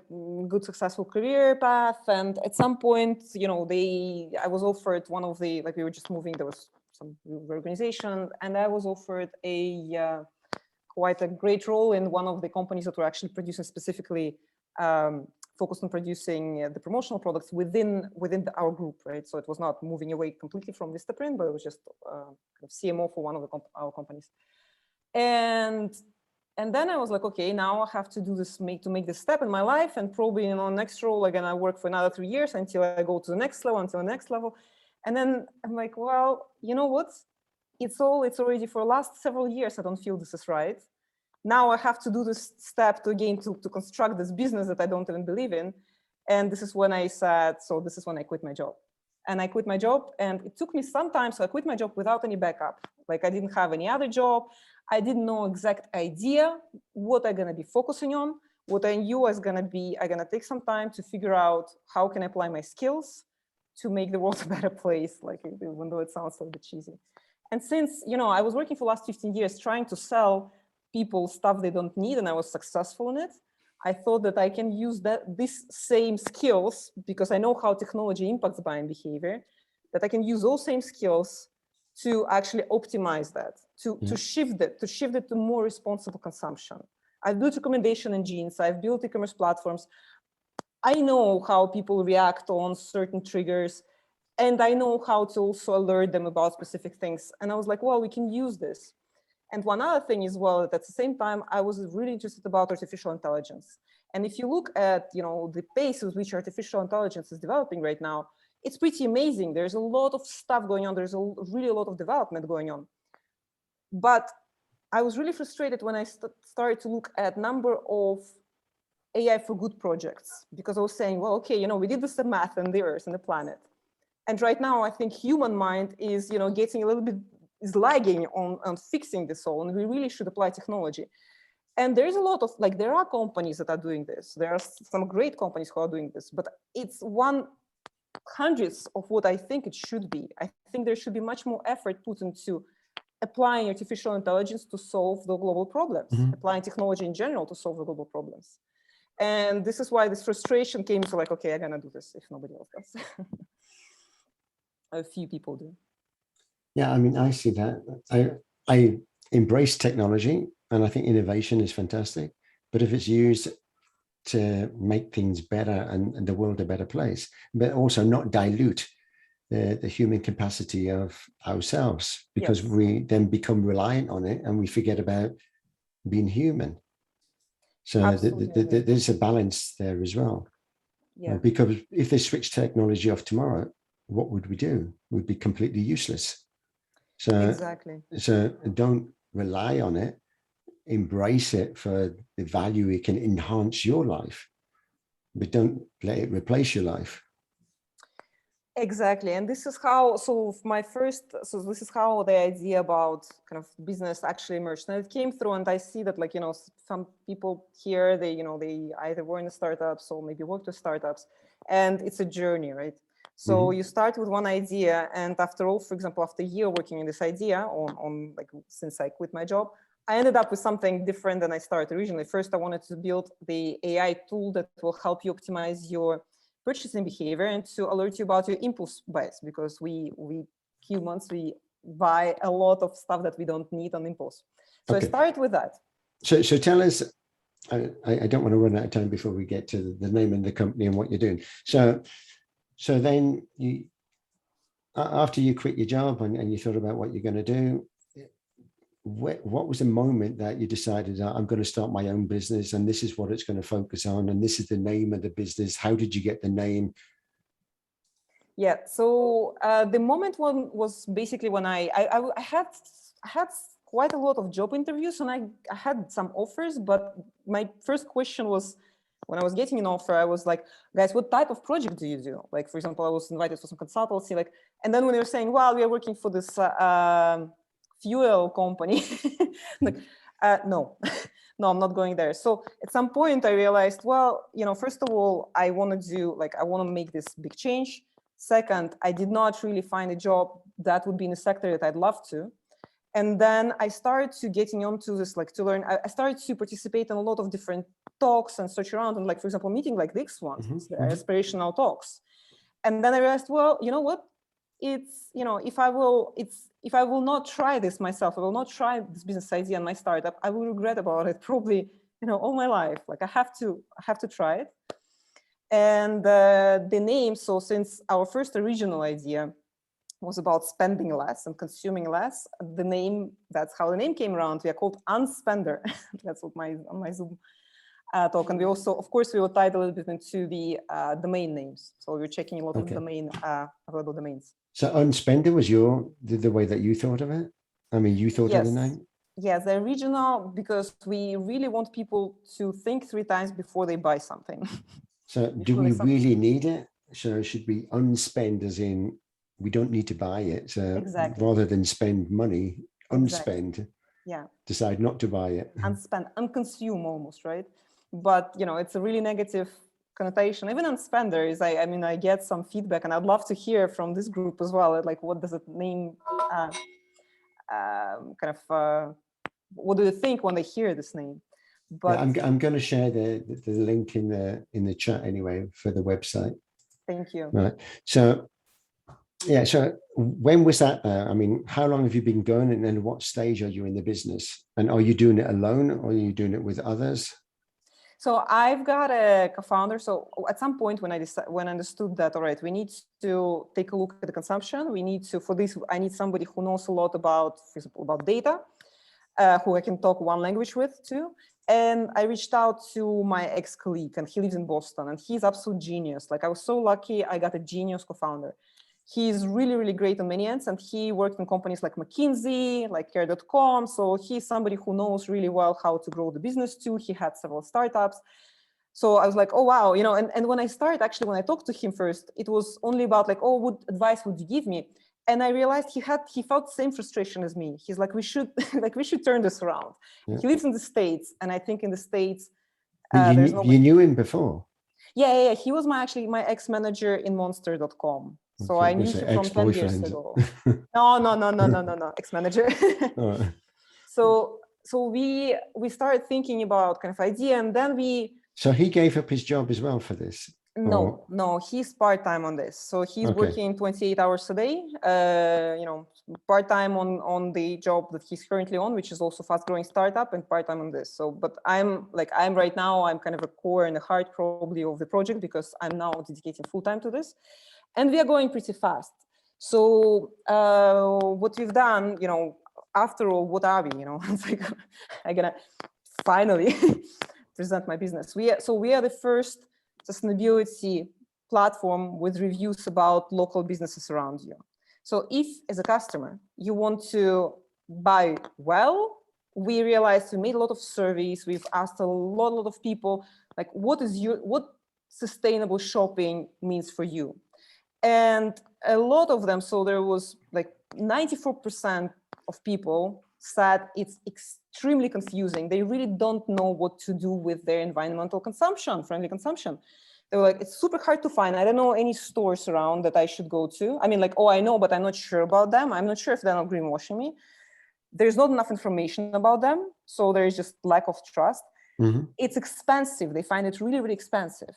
good, successful career path. And at some point, I was offered one of the, we were just moving, there was some reorganization, and I was offered quite a great role in one of the companies that were actually producing specifically focused on producing the promotional products within our group, right? So it was not moving away completely from Vistaprint, but it was just kind of CMO for one of our companies. And then I was like, okay, now I have to do this, make this step in my life, and probably next role I'm gonna work for another 3 years until I go to the next level, And then I'm like, well, you know what? It's already for the last several years. I don't feel this is right. Now I have to do this step to construct this business that I don't even believe in. And this is when I said, so this is when I quit my job. And I quit my job, and it took me some time. So I quit my job without any backup. Like I didn't have any other job. I didn't know exact idea what I'm gonna be focusing on. What I knew was I'm gonna take some time to figure out how can I apply my skills to make the world a better place, like even though it sounds a little bit cheesy. And since, I was working for the last 15 years trying to sell people stuff they don't need, and I was successful in it, I thought that I can use these same skills, because I know how technology impacts buying behavior, that I can use those same skills to actually optimize that, to shift it to more responsible consumption. I've built recommendation engines, I've built e-commerce platforms. I know how people react on certain triggers, and I know how to also alert them about specific things. And I was like, well, we can use this. And one other thing as well, at the same time, I was really interested about artificial intelligence. And if you look at, the pace with which artificial intelligence is developing right now, it's pretty amazing. There's a lot of stuff going on. There's really a lot of development going on. But I was really frustrated when I started to look at number of AI for good projects, because I was saying, well, okay, we did this math and the Earth and the planet. And right now, I think human mind is, getting a little bit, is lagging on fixing this all, and we really should apply technology. And there's a lot of, there are companies that are doing this. There are some great companies who are doing this, but it's 1/100th of what I think it should be. I think there should be much more effort put into applying artificial intelligence to solve the global problems, applying technology in general to solve the global problems. And this is why this frustration came to okay, I'm gonna do this if nobody else does. A few people do. Yeah, I see that. I embrace technology, and I think innovation is fantastic. But if it's used to make things better and the world a better place, but also not dilute the human capacity of ourselves, because we then become reliant on it and we forget about being human. So there's a balance there as well. Yeah. Because if they switch technology off tomorrow, what would we do? We'd be completely useless. So, Exactly. so don't rely on it. Embrace it for the value it can enhance your life, but don't let it replace your life. Exactly. And this is how, so this is how the idea about kind of business actually emerged. And it came through, and I see that, like, some people here, they either were in the startups or maybe worked with startups, and it's a journey, right? So you start with one idea, and after all, for example, after a year working in this idea on like, since I quit my job, I ended up with something different than I started originally. First, I wanted to build the AI tool that will help you optimize your purchasing behavior and to alert you about your impulse buys, because we humans, we buy a lot of stuff that we don't need on impulse. So Okay. I started with that. So tell us, I don't want to run out of time before we get to the name of the company and what you're doing. So then you, after you quit your job and you thought about what you're going to do, what was the moment that you decided I'm going to start my own business and this is what it's going to focus on and this is the name of the business? How did you get the name? Yeah, so the moment one was basically when I had quite a lot of job interviews, and I had some offers, but my first question was, when I was getting an offer, I was like, guys, what type of project do you do? Like, for example, I was invited for some consultancy, like, and then when they were saying, well, we are working for this fuel company, like, no, no, I'm not going there. So at some point I realized, well, first of all, I want to make this big change. Second, I did not really find a job that would be in a sector that I'd love to. And then I started to getting onto this, like, to learn. I started to participate in a lot of different talks and search around, and, like, for example, meeting like this one, the aspirational talks. And then I realized, well, you know what? It's, if I will not try this myself, I will not try this business idea in my startup, I will regret about it probably, all my life. Like, I have to try it. And the name, so since our first original idea was about spending less and consuming less, that's how the name came around. We are called Unspender. That's what on my Zoom talk. And we also, of course, we will tie it a little bit into the domain names. So we're checking a lot of available domains. So Unspender was the way that you thought of it? I mean, you thought of the name? Yes, the original, because we really want people to think 3 times before they buy something. So do we really need it? So should we unspend, as in we don't need to buy it? So exactly. Rather than spend money, unspend. Exactly. Yeah. Decide not to buy it. Unspend, unconsume almost, right? But, it's a really negative connotation. Even unspender is, I mean, I get some feedback, and I'd love to hear from this group as well. Like, what does it mean? What do you think when they hear this name? But yeah, I'm going to share the link in the chat anyway for the website. Thank you. Right. So, yeah. So when was that? I mean, how long have you been going, and then what stage are you in the business? And are you doing it alone, or are you doing it with others? So I've got a co-founder. So at some point when I understood that, all right, we need to take a look at the consumption. We need to, for this, I need somebody who knows a lot about, for example, about data, who I can talk one language with too. And I reached out to my ex-colleague, and he lives in Boston, and he's absolute genius. Like, I was so lucky I got a genius co-founder. He's really, really great on many ends, and he worked in companies like McKinsey, like 𝗘𝗔𝗖𝗪. So he's somebody who knows really well how to grow the business too. He had several startups. So I was like, oh, wow, and when I started, actually, when I talked to him first, it was only about like, oh, what advice would you give me? And I realized he felt the same frustration as me. He's like, we should turn this around. Yeah. He lives in the States, and I think in the States, you knew him before? Yeah. He was my ex-manager in Monster.com. So I knew him from 10 years ago. No, ex-manager. Right. So we started thinking about kind of idea, and then So he gave up his job as well for this? No, he's part-time on this. So he's working 28 hours a day, part-time on the job that he's currently on, which is also fast-growing startup, and part-time on this. So, but I'm right now, I'm kind of a core and a heart probably of the project, because I'm now dedicating full-time to this, and we are going pretty fast. So what we've done, after all, what are we, it's like, I'm gonna finally present my business. We are the first sustainability platform with reviews about local businesses around you. So if, as a customer, you want to buy well, we realized we made a lot of surveys. We've asked a lot of people, like, what sustainable shopping means for you? And a lot of them, so there was like 94% of people said it's extremely confusing. They really don't know what to do with their environmental consumption, friendly consumption. They were like, it's super hard to find. I don't know any stores around that I should go to. I mean, like, oh, I know, but I'm not sure about them. I'm not sure if they're not greenwashing me. There's not enough information about them. So there is just lack of trust. Mm-hmm. It's expensive. They find it really, really expensive.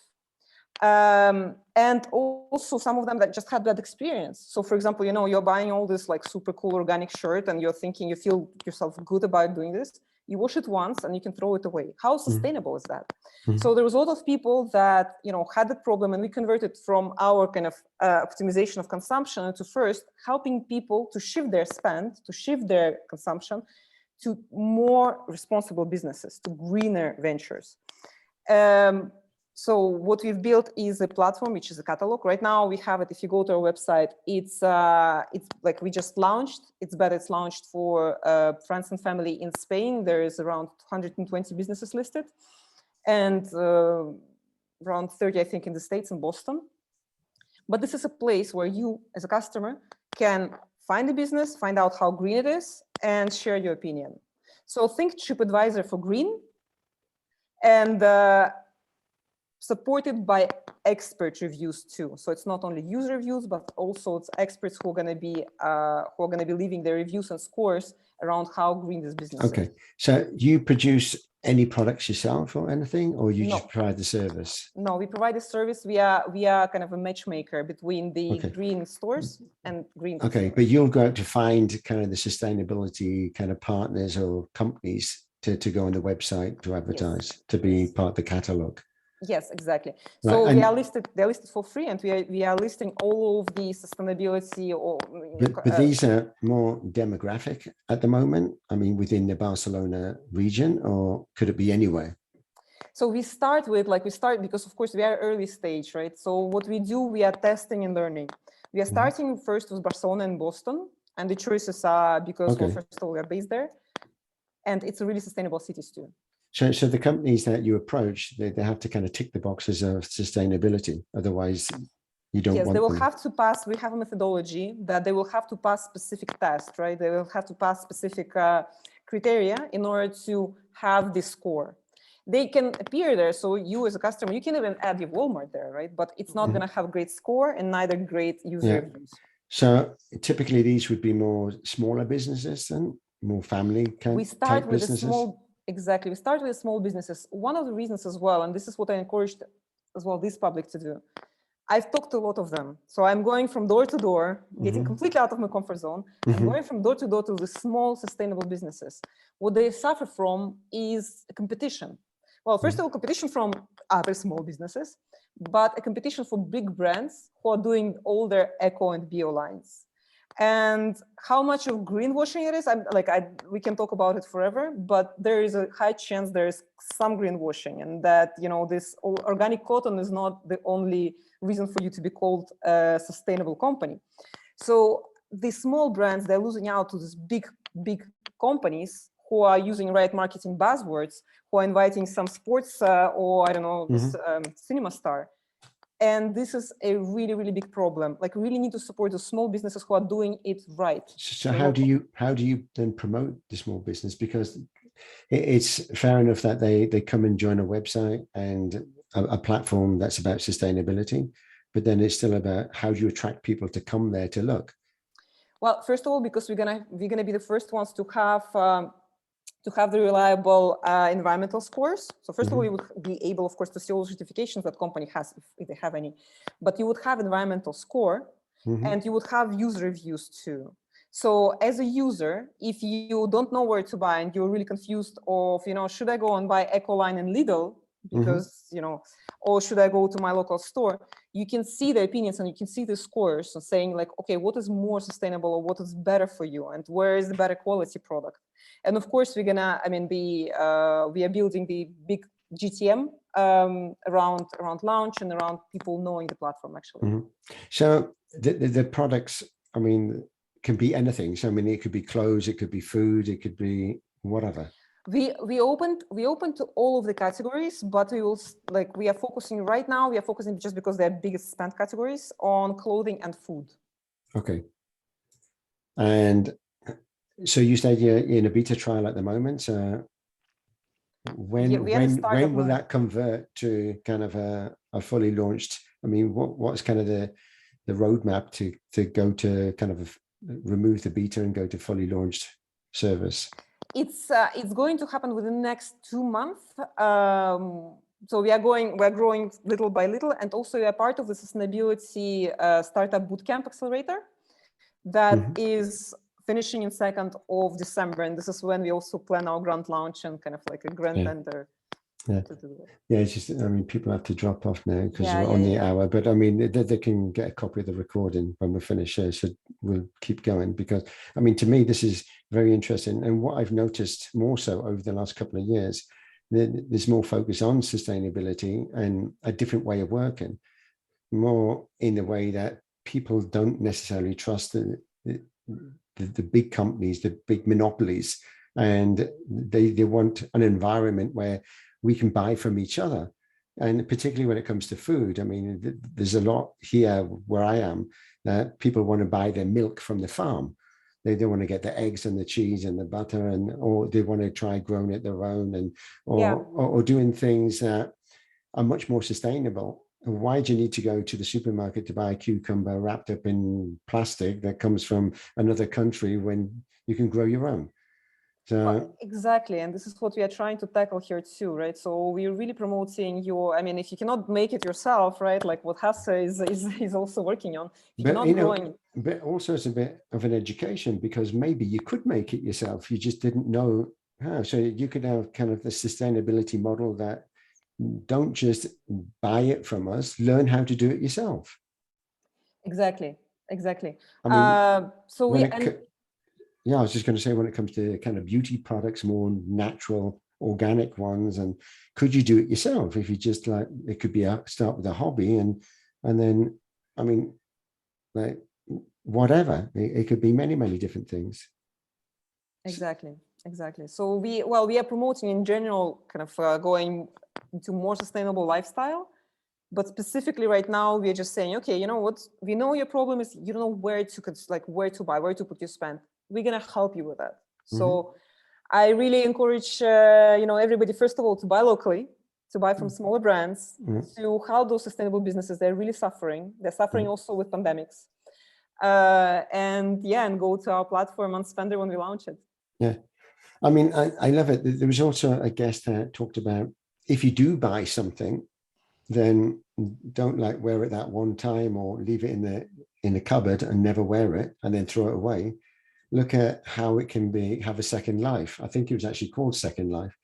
And also some of them that just had bad experience. So for example, you know, you're buying all this like super cool organic shirt and you're thinking you feel yourself good about doing this. You wash it once and you can throw it away. How sustainable is that? Mm-hmm. So there was a lot of people that, you know, had that problem, and we converted from our kind of optimization of consumption to first helping people to shift their spend, to shift their consumption to more responsible businesses, to greener ventures. So what we've built is a platform, which is a catalog. Right now we have it. If you go to our website, it's like we just launched. It's launched for friends and family in Spain. There is around 120 businesses listed, and around 30, I think, in the States and Boston. But this is a place where you, as a customer, can find a business, find out how green it is, and share your opinion. So think TripAdvisor for green, and supported by expert reviews too. So it's not only user reviews, but also it's experts who are going to be leaving their reviews and scores around how green this business is. Okay, so you produce any products yourself or anything, or you just provide the service? No, we provide the service. We are kind of a matchmaker between the green stores and green. Okay, but you'll go out to find kind of the sustainability kind of partners or companies to go on the website to advertise, to be part of the catalog. Yes, exactly. So they're listed for free, and we are listing all of the sustainability. But these are more demographic at the moment. I mean, within the Barcelona region, or could it be anywhere? So we start because of course we are early stage, right? So what we do, we are testing and learning. We are starting first with Barcelona and Boston, and the choices are because well, first of all we are based there, and it's a really sustainable cities too. So the companies that you approach, they have to kind of tick the boxes of sustainability. Otherwise, you don't want them. Yes, they will have to pass. We have a methodology that they will have to pass specific tests, right? They will have to pass specific criteria in order to have this score. They can appear there. So you as a customer, you can even add your Walmart there, right? But it's not going to have great score and neither great user reviews. So typically these would be more smaller businesses and more family kind We start with businesses? Exactly. We start with small businesses. One of the reasons as well, and this is what I encouraged as well this public to do, I've talked to a lot of them. So I'm going from door to door, getting completely out of my comfort zone. I'm going from door to door to the small sustainable businesses. What they suffer from is a competition. Well, first of all, competition from other small businesses, but a competition for big brands who are doing all their eco and bio lines. And how much of greenwashing it is, we can talk about it forever, but there is a high chance there is some greenwashing, and that, you know, this organic cotton is not the only reason for you to be called a sustainable company. So these small brands, they're losing out to these big companies who are using right marketing buzzwords, who are inviting some sports or I don't know, cinema star. And this is a really, really big problem. Like, we really need to support the small businesses who are doing it right. So how do you then promote the small business? Because it's fair enough that they come and join a website and a platform that's about sustainability, but then it's still about how do you attract people to come there to look? Well, first of all, because we're gonna be the first ones to have the reliable environmental scores. So first of all, you would be able, of course, to see all the certifications that company has, if they have any, but you would have environmental score and you would have user reviews too. So as a user, if you don't know where to buy and you're really confused of, you know, should I go and buy Ecoline and Lidl because, you know, or should I go to my local store? You can see the opinions and you can see the scores and saying like, okay, what is more sustainable or what is better for you and where is the better quality product? And of course, we're gonna, we are building the big GTM around launch and around people knowing the platform actually. Mm-hmm. So the products, I mean, can be anything. So I mean, it could be clothes, it could be food, it could be whatever. We opened to all of the categories, but we are focusing right now. We are focusing just because they're biggest spend categories on clothing and food. Okay. And so you said you're in a beta trial at the moment. When will that convert to kind of a fully launched? I mean, what's kind of the roadmap to go to kind of remove the beta and go to fully launched service? It's going to happen within the next 2 months. So we're growing little by little, and also we are part of the sustainability startup bootcamp accelerator that is finishing in 2nd of December, and this is when we also plan our grand launch and kind of like a grand tender. Yeah, it's just, I mean, people have to drop off now because we're on the hour, but I mean, they can get a copy of the recording when we finish here, so we'll keep going, because I mean, to me, this is very interesting. And what I've noticed more so over the last couple of years, there's more focus on sustainability and a different way of working, more in the way that people don't necessarily trust the big companies, the big monopolies, and they want an environment where we can buy from each other. And particularly when it comes to food, I mean, there's a lot here where I am that people want to buy their milk from the farm. They want to get the eggs and the cheese and the butter, or they want to try growing it their own, or doing things that are much more sustainable. And why do you need to go to the supermarket to buy a cucumber wrapped up in plastic that comes from another country when you can grow your own? So exactly, and this is what we are trying to tackle here too, right? So we're really promoting I mean, if you cannot make it yourself, right, like what 𝗪𝗧 is also working on. But also it's a bit of an education, because maybe you could make it yourself, you just didn't know how. So you could have kind of the sustainability model that don't just buy it from us, learn how to do it yourself. Exactly. I mean, I was just going to say, when it comes to kind of beauty products, more natural, organic ones, and could you do it yourself? If you just like, it could be start with a hobby, and then, I mean, like whatever, it could be many different things. Exactly. So we are promoting in general, kind of going into more sustainable lifestyle, but specifically right now we are just saying, okay, you know what? We know your problem is you don't know where to buy, where to put your spend. We're gonna help you with that. So I really encourage everybody, first of all, to buy locally, to buy from smaller brands, to help those sustainable businesses. They're really suffering. They're suffering also with pandemics, and go to our platform on Spender when we launch it. Yeah, I mean, I love it. There was also a guest that talked about, if you do buy something, then don't like wear it that one time or leave it in the cupboard and never wear it and then throw it away. Look at how it can have a second life. I think it was actually called Second Life.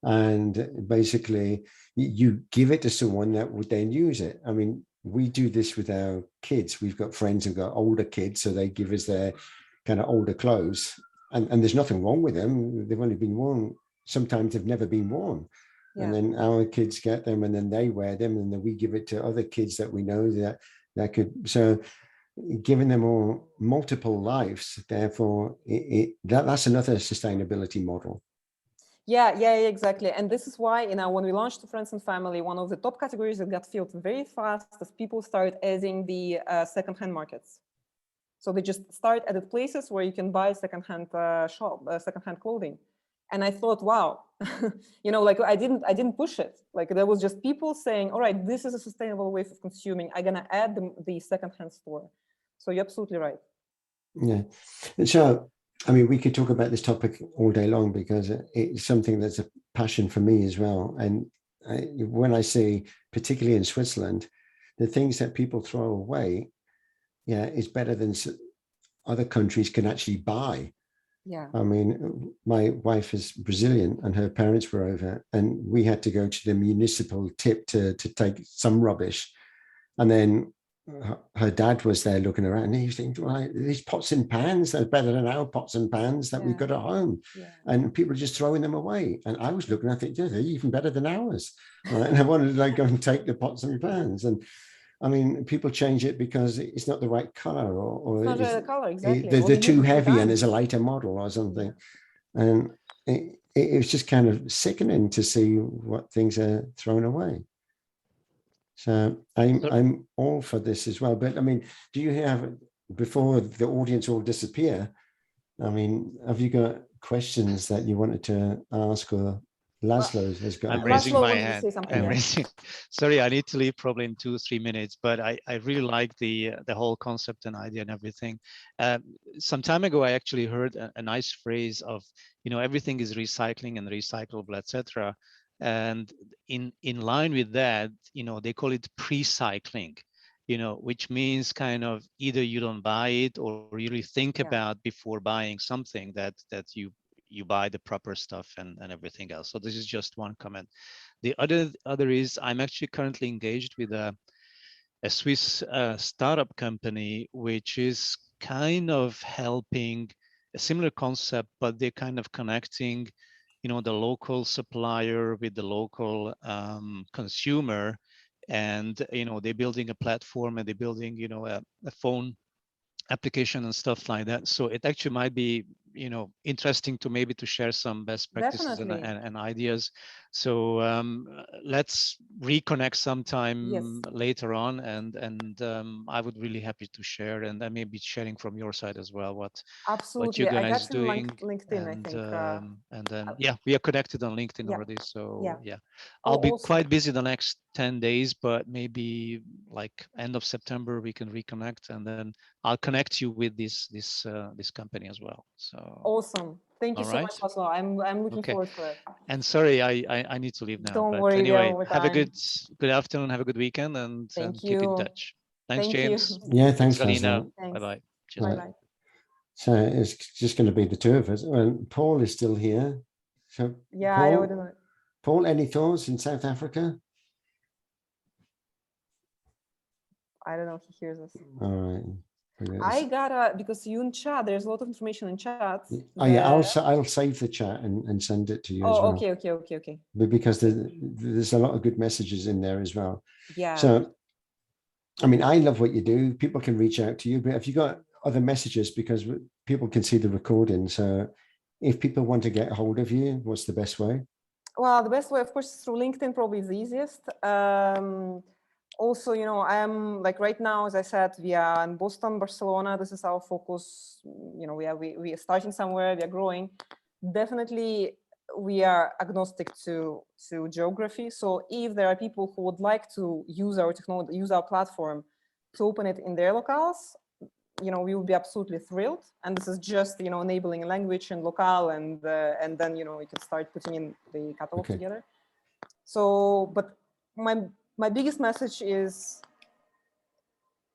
And basically you give it to someone that would then use it. I mean, we do this with our kids. We've got friends who've got older kids, so they give us their kind of older clothes, and there's nothing wrong with them. They've only been worn. Sometimes they've never been worn. Yeah. And then our kids get them and then they wear them, and then we give it to other kids that we know that could, so giving them all multiple lives, therefore that's another sustainability model. Yeah, exactly. And this is why when we launched to friends and family, one of the top categories that got filled very fast as people started adding the secondhand markets. So they just start at the places where you can buy secondhand secondhand clothing. And I thought, wow, I didn't push it. Like, there was just people saying, all right, this is a sustainable way of consuming. I'm gonna add the secondhand store. So you're absolutely right. Yeah. So, I mean, we could talk about this topic all day long, because it's something that's a passion for me as well. And when I see, particularly in Switzerland, the things that people throw away, is better than other countries can actually buy. Yeah. I mean, my wife is Brazilian and her parents were over, and we had to go to the municipal tip to take some rubbish. And then her dad was there looking around, and he was thinking, well, these pots and pans, they're better than our pots and pans that we've got at home. And people are just throwing them away. And I was looking, I think, yeah, they're even better than ours. Right? And I wanted to like go and take the pots and pans. And I mean, people change it because it's not the right color, or it's not the color, exactly. They're too heavy and there's a lighter model or something. And it was just kind of sickening to see what things are thrown away. So I'm all for this as well. But I mean, do you have, before the audience all disappear, I mean, have you got questions that you wanted to ask, or Laszlo has got? I'm raising my wanted to hand. say something, I'm yeah. raising. Sorry, I need to leave probably in 2-3 minutes, but I really like the whole concept and idea and everything. Some time ago, I actually heard a nice phrase of, you know, everything is recycling and recyclable, etc. And in line with that, you know, they call it pre-cycling, you know, which means kind of either you don't buy it or really think about before buying something that you buy the proper stuff and everything else. So this is just one comment. The other is I'm actually currently engaged with a Swiss startup company, which is kind of helping a similar concept, but they're kind of connecting, you know, the local supplier with the local consumer, and you know, they're building a platform and they're building, you know, a phone application and stuff like that. So it actually might be, you know, interesting to maybe to share some best practices and ideas. So let's reconnect sometime later on, and I would really happy to share, and I may be sharing from your side as well what you guys doing. LinkedIn, and, I think. And then we are connected on LinkedIn already. So I'll be quite busy the next 10 days, but maybe like end of September we can reconnect, and then I'll connect you with this company as well. So awesome. Thank you so much, Laszlo. I'm looking forward to it. And sorry, I need to leave now. Don't but worry. Anyway, have a good afternoon, have a good weekend, and keep in touch. Thanks, James. Yeah, thanks, Galina. Bye-bye. Bye-bye. So it's just going to be the two of us. Well, Paul is still here. So Paul, any thoughts in South Africa? I don't know if he hears us. All right. I gotta, because you in chat, there's a lot of information in chat. Oh yeah, I'll save the chat and send it to you as well. Okay. Because there's a lot of good messages in there as well. Yeah. So, I mean, I love what you do. People can reach out to you, but if you got other messages, because people can see the recording. So if people want to get a hold of you, what's the best way? Well, the best way, of course, is through LinkedIn, probably is the easiest. Also, you know, I'm like right now, as I said, we are in Boston, Barcelona. This is our focus. You know, we are starting somewhere, we are growing. Definitely, we are agnostic to geography. So if there are people who would like to use our technology, use our platform to open it in their locales, you know, we will be absolutely thrilled. And this is just, you know, enabling language and locale, and then, you know, we can start putting in the catalog together. So, but my biggest message is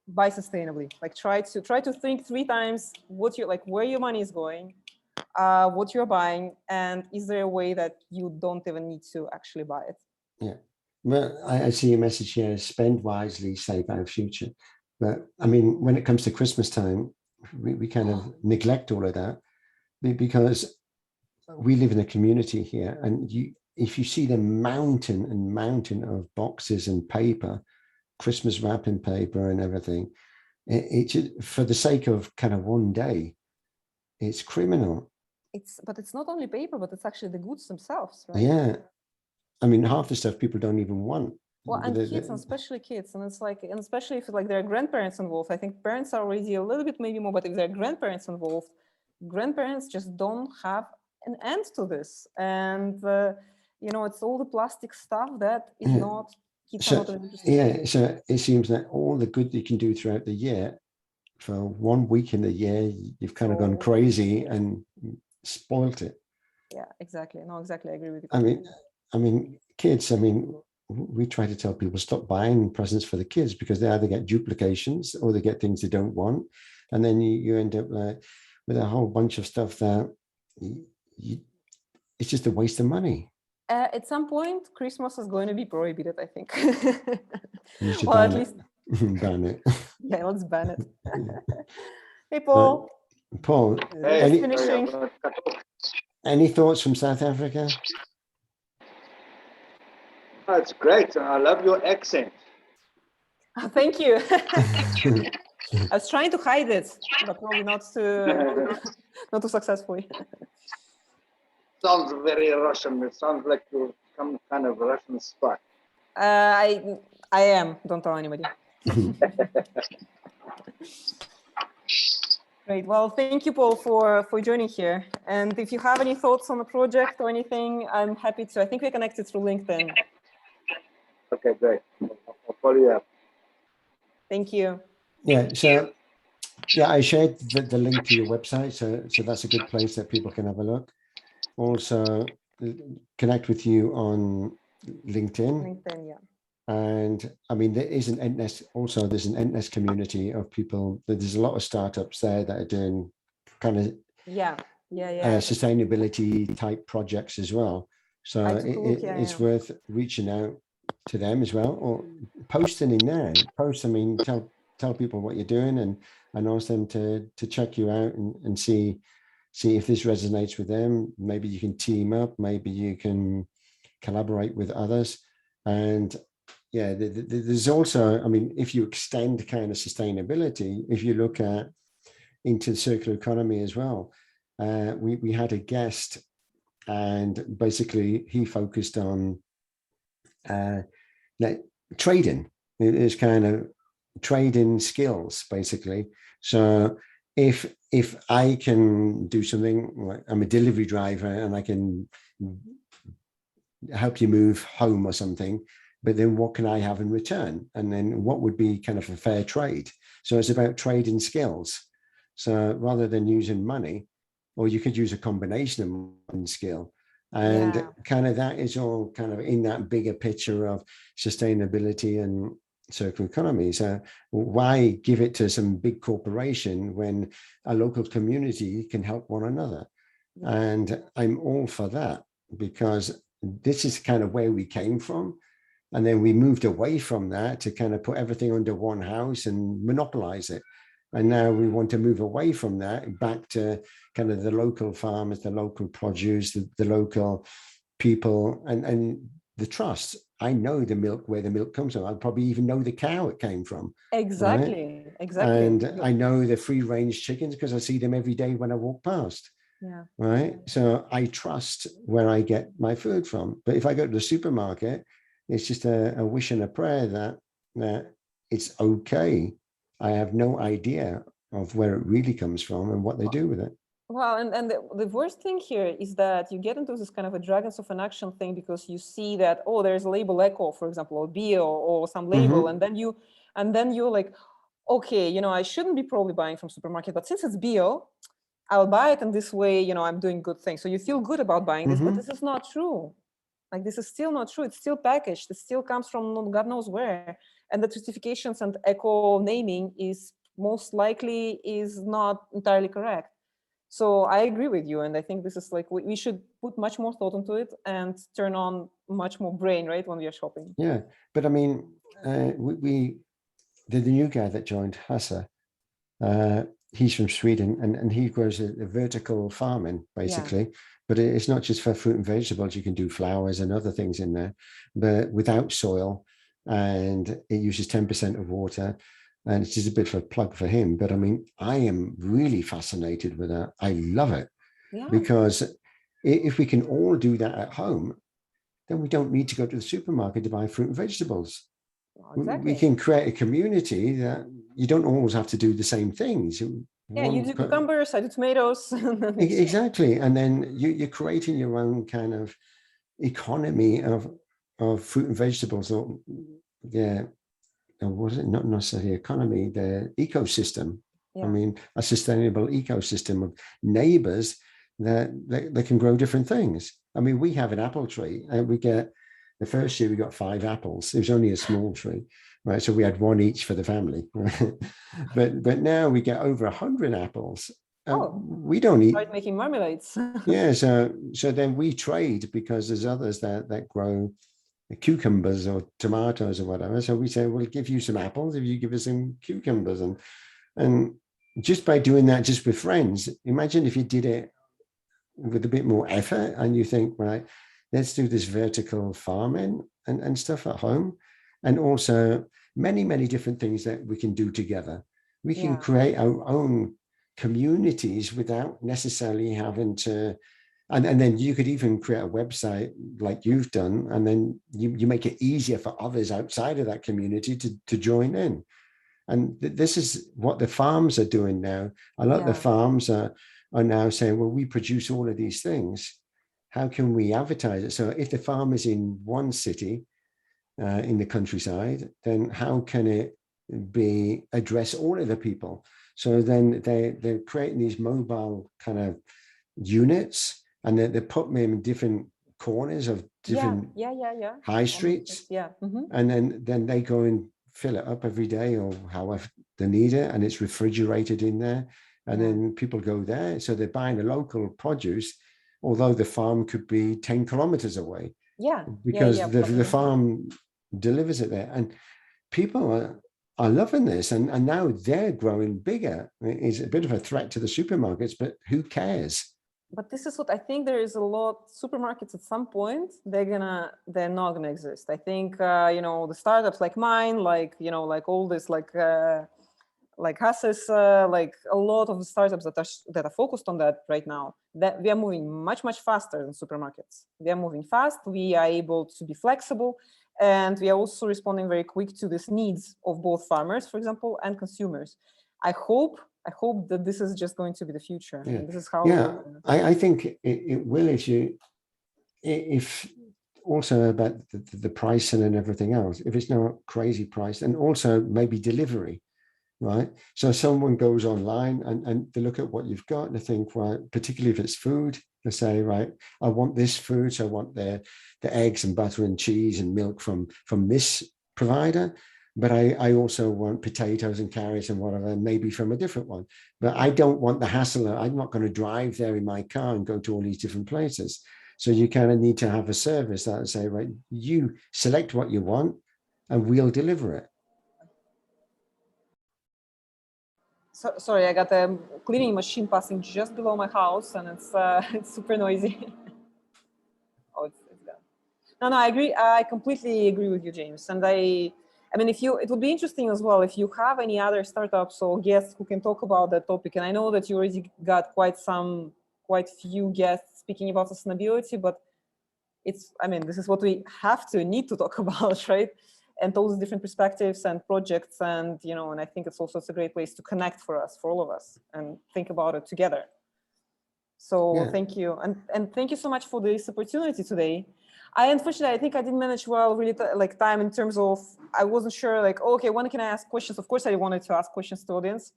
buy sustainably. Like try to think 3 times what you're like, where your money is going, what you're buying, and is there a way that you don't even need to actually buy it? Yeah. Well, I see a message here: spend wisely, save our future. But I mean, when it comes to Christmas time, we kind of neglect all of that, because we live in a community here, and if you see the mountain of boxes and paper, Christmas wrapping paper and everything, it for the sake of kind of one day, it's criminal. But it's not only paper, but it's actually the goods themselves, right? Yeah. I mean, half the stuff people don't even want. Well, and kids, and especially kids, and it's like, and especially if like there are grandparents involved. I think parents are already a little bit maybe more, but if there are grandparents involved, grandparents just don't have an end to this. And you know, it's all the plastic stuff that is not, kids are not interested in. So it seems that all the good you can do throughout the year, for 1 week in the year, you've kind of gone crazy and spoilt it. Yeah, exactly. No, exactly. I agree with you. I mean, kids, we try to tell people stop buying presents for the kids, because they either get duplications or they get things they don't want. And then you end up with a whole bunch of stuff that it's just a waste of money. At some point, Christmas is going to be prohibited, I think. Well, at least Ban it. Yeah, let's ban it. Hey, Right. Paul. Paul, Just any, finishing. any thoughts from South Africa? That's great. I love your accent. Oh, thank you. I was trying to hide it, but probably not not too successfully. Sounds very Russian. It sounds like you're some kind of Russian spy. I am. Don't tell anybody. Great. Well, thank you, Paul, for joining here. And if you have any thoughts on the project or anything, I'm happy to. I think we're connected through LinkedIn. Okay, great. I'll follow you up. Thank you. Yeah, so yeah, I shared the link to your website, so that's a good place that people can have a look. Also, connect with you on LinkedIn. LinkedIn, yeah. And I mean, there is an 𝗦𝗧, also there's an 𝗦𝗧 community of people. There's a lot of startups there that are doing kind of sustainability type projects as well. So it's worth reaching out to them as well, or posting in there. Post, I mean, tell people what you're doing and ask them to check you out and see if this resonates with them. Maybe you can team up, maybe you can collaborate with others. And yeah, there's also, I mean, if you extend kind of sustainability, if you look at into the circular economy as well, we had a guest, and basically he focused on trading. It is kind of trading skills, basically. So if I can do something, like I'm a delivery driver and I can help you move home or something, but then what can I have in return? And then what would be kind of a fair trade? So it's about trading skills. So rather than using money, or you could use a combination of money and skill. And kind of that is all kind of in that bigger picture of sustainability and circular economy. So why give it to some big corporation when a local community can help one another? And I'm all for that, because this is kind of where we came from. And then we moved away from that to kind of put everything under one house and monopolize it. And now we want to move away from that back to kind of the local farmers, the local produce, the local people, and the trust. I know the milk, where the milk comes from. I probably even know the cow it came from. Exactly, right? exactly. And I know the free range chickens because I see them every day when I walk past. Yeah. Right. So I trust where I get my food from. But if I go to the supermarket, it's just a wish and a prayer that it's okay. I have no idea of where it really comes from and what they do with it. Well, and the worst thing here is that you get into this kind of a dragons of an action thing, because you see that, oh, there's a label eco, for example, or bio, or some label, and then you're like, okay, you know, I shouldn't be probably buying from supermarket, but since it's bio, I'll buy it, and this way, you know, I'm doing good things. So you feel good about buying this, but this is not true. Like, this is still not true. It's still packaged. It still comes from God knows where. And the certifications and eco naming is most likely is not entirely correct. So I agree with you. And I think this is like, we should put much more thought into it and turn on much more brain, right, when we are shopping. Yeah. But I mean, the new guy that joined 𝗪𝗧, he's from Sweden, and he grows a vertical farming, basically. Yeah. But it's not just for fruit and vegetables. You can do flowers and other things in there, but without soil, and it uses 10% of water. And it's just a bit of a plug for him. But I mean, I am really fascinated with that. I love it. Yeah. Because if we can all do that at home, then we don't need to go to the supermarket to buy fruit and vegetables. Exactly. We can create a community that you don't always have to do the same things. Yeah, you do cucumbers, I do tomatoes. Exactly. And then you're creating your own kind of economy of fruit and vegetables. Or, yeah, or was it not necessarily economy, the ecosystem? Yeah. I mean, a sustainable ecosystem of neighbors that can grow different things. I mean, we have an apple tree, and we get, the first year we got 5 apples. It was only a small tree, right? So we had 1 each for the family. but now we get over 100 apples. We don't eat. Start making marmalades. Yeah, so then we trade, because there's others that grow cucumbers or tomatoes or whatever. So we say, we'll give you some apples if you give us some cucumbers. And just by doing that, just with friends, imagine if you did it with a bit more effort and you think, right, let's do this vertical farming and stuff at home. And also many, many different things that we can do together. We can create our own communities without necessarily having to, and then you could even create a website like you've done, and then you make it easier for others outside of that community to join in. And this is what the farms are doing now. A lot of the farms are now saying, well, we produce all of these things. How can we advertise it? So if the farm is in one city, in the countryside, then how can it address all of the people? So then they're creating these mobile kind of units, and they put them in different corners of different high streets. And then they go and fill it up every day or however they need it, and it's refrigerated in there. And then people go there. So they're buying the local produce, although the farm could be 10 kilometers away. Because the farm delivers it there. And people are loving this. And now they're growing bigger. It's a bit of a threat to the supermarkets, but who cares? But this is what I think. There is a lot supermarkets at some point, they're not gonna exist. I think the startups like mine, like all this like 𝗪𝗡𝗪𝗧, like a lot of the startups that are focused on that right now, that we are moving much, much faster than supermarkets. We are moving fast. We are able to be flexible, and we are also responding very quick to these needs of both farmers, for example, and consumers. I hope that this is just going to be the future. Yeah. And this is how. I think it will if also about the pricing and everything else. If it's not crazy price, and also maybe delivery. Right. So someone goes online and they look at what you've got and they think, well, particularly if it's food, they say, right, I want this food. So I want the eggs and butter and cheese and milk from this provider. But I also want potatoes and carrots and whatever, maybe from a different one. But I don't want the hassle. I'm not going to drive there in my car and go to all these different places. So you kind of need to have a service that will say, right, you select what you want and we'll deliver it. So, sorry, I got a cleaning machine passing just below my house, and it's super noisy. Oh, it's gone. No, I agree. I completely agree with you, James. And I mean, it would be interesting as well if you have any other startups or guests who can talk about that topic. And I know that you already got quite few guests speaking about sustainability, but this is what we need to talk about, right? And all those different perspectives and projects, and and I think it's a great place to connect for all of us, and think about it together. So thank you, and thank you so much for this opportunity today. Unfortunately, I think I didn't manage well really time in terms of, I wasn't sure okay, when can I ask questions? Of course, I wanted to ask questions to the audience,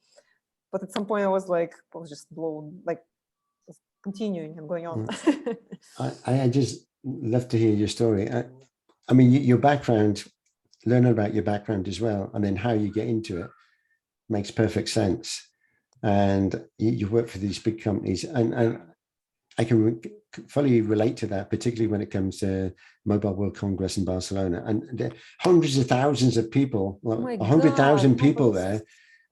but at some point I was just blown, continuing and going on. I just love to hear your story. I mean, your background. Learning about your background as well, and then how you get into it makes perfect sense. And you work for these big companies, and I can fully relate to that, particularly when it comes to Mobile World Congress in Barcelona. And there are hundreds of thousands of people, 100,000 people there,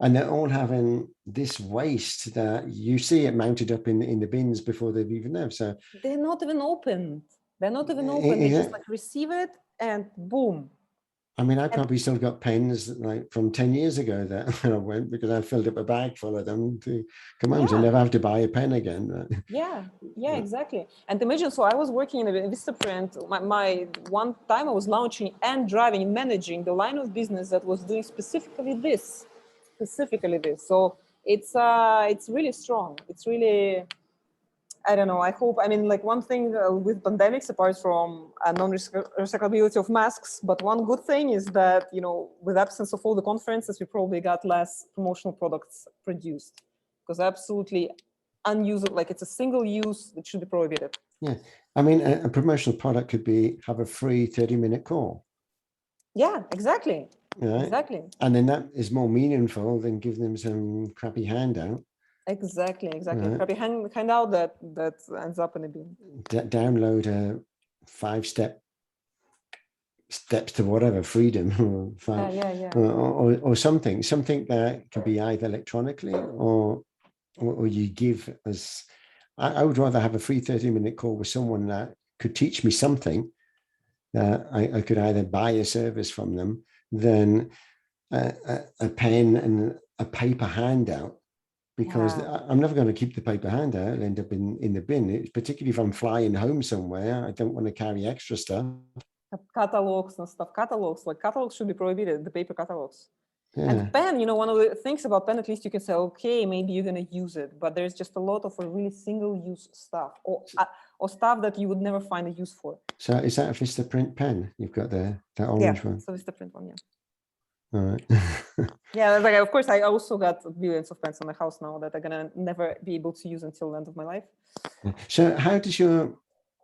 and they're all having this waste that you see it mounted up in the bins before they've even there. So they're not even open. They just receive it and boom. I mean, I probably still got pens from 10 years ago that I went, because I filled up a bag full of them to come home, so never have to buy a pen again. Yeah, exactly. And imagine, so I was working in a Vistaprint. My one time I was launching and driving and managing the line of business that was doing specifically this. So it's really strong. It's really, I don't know. I hope, one thing with pandemics, apart from non-recyclability of masks, but one good thing is that, with absence of all the conferences, we probably got less promotional products produced, because absolutely unusable, it's a single use that should be prohibited. Yeah. I mean, a promotional product could have a free 30-minute call. Yeah, exactly. Right? Exactly. And then that is more meaningful than giving them some crappy handout. Exactly. Crappy handout that ends up in a bin. Download a 5-step steps to whatever, freedom or something that can be either electronically or you give as, I would rather have a free 30-minute call with someone that could teach me something that I could either buy a service from them than a pen and a paper handout, because I'm never going to keep the paper handout. It'll end up in the bin. It's particularly if I'm flying home somewhere, I don't want to carry extra stuff. Catalogs and stuff. Catalogs should be prohibited, the paper catalogs. Yeah. And pen, one of the things about pen, at least you can say, okay, maybe you're going to use it, but there's just a lot of really single-use stuff or stuff that you would never find a use for. So is that a Vistaprint pen? You've got that orange one? So Vistaprint one, All right. Yeah, like, of course, I also got billions of pens in the house now that I'm going to never be able to use until the end of my life. So how does your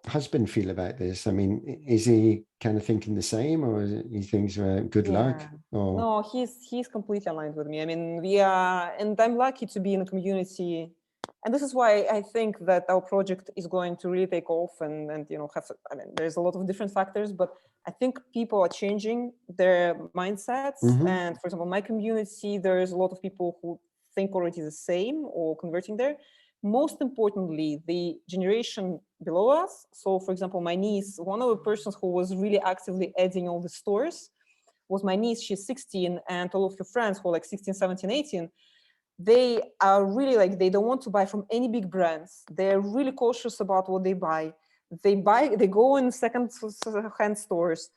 husband feel about this? I mean, is he kind of thinking the same, or he thinks good luck? Or... No, he's completely aligned with me. I mean, and I'm lucky to be in a community, and this is why I think that our project is going to really take off and there's a lot of different factors, but I think people are changing their mindsets. And for example, my community, there's a lot of people who think already the same or converting there. Most importantly, the generation below us. So for example, my niece, one of the persons who was really actively adding all the stores was my niece. She's 16, and all of her friends who are like 16, 17, 18, they are really like, they don't want to buy from any big brands. They're really cautious about what they buy. They go in second-hand stores.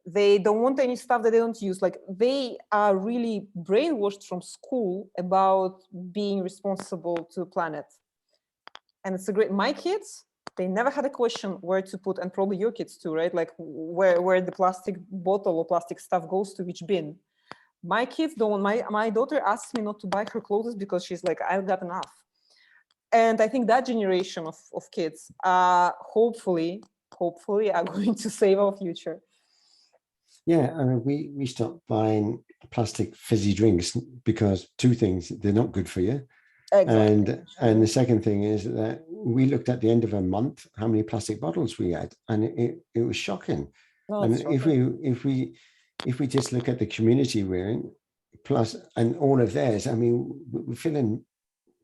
They don't want any stuff that they don't use. Like, they are really brainwashed from school about being responsible to the planet. And it's a great, my kids, they never had a question where to put, and probably your kids too, right? Like where the plastic bottle or plastic stuff goes to which bin. My kids don't, my daughter asks me not to buy her clothes because she's like, I've got enough. And I think that generation of kids hopefully are going to save our future. Yeah, I mean, we stopped buying plastic fizzy drinks because two things: they're not good for you, and the second thing is that we looked at the end of a month how many plastic bottles we had, and it was shocking. And if we just look at the community we're in, plus and all of theirs, I mean, we're filling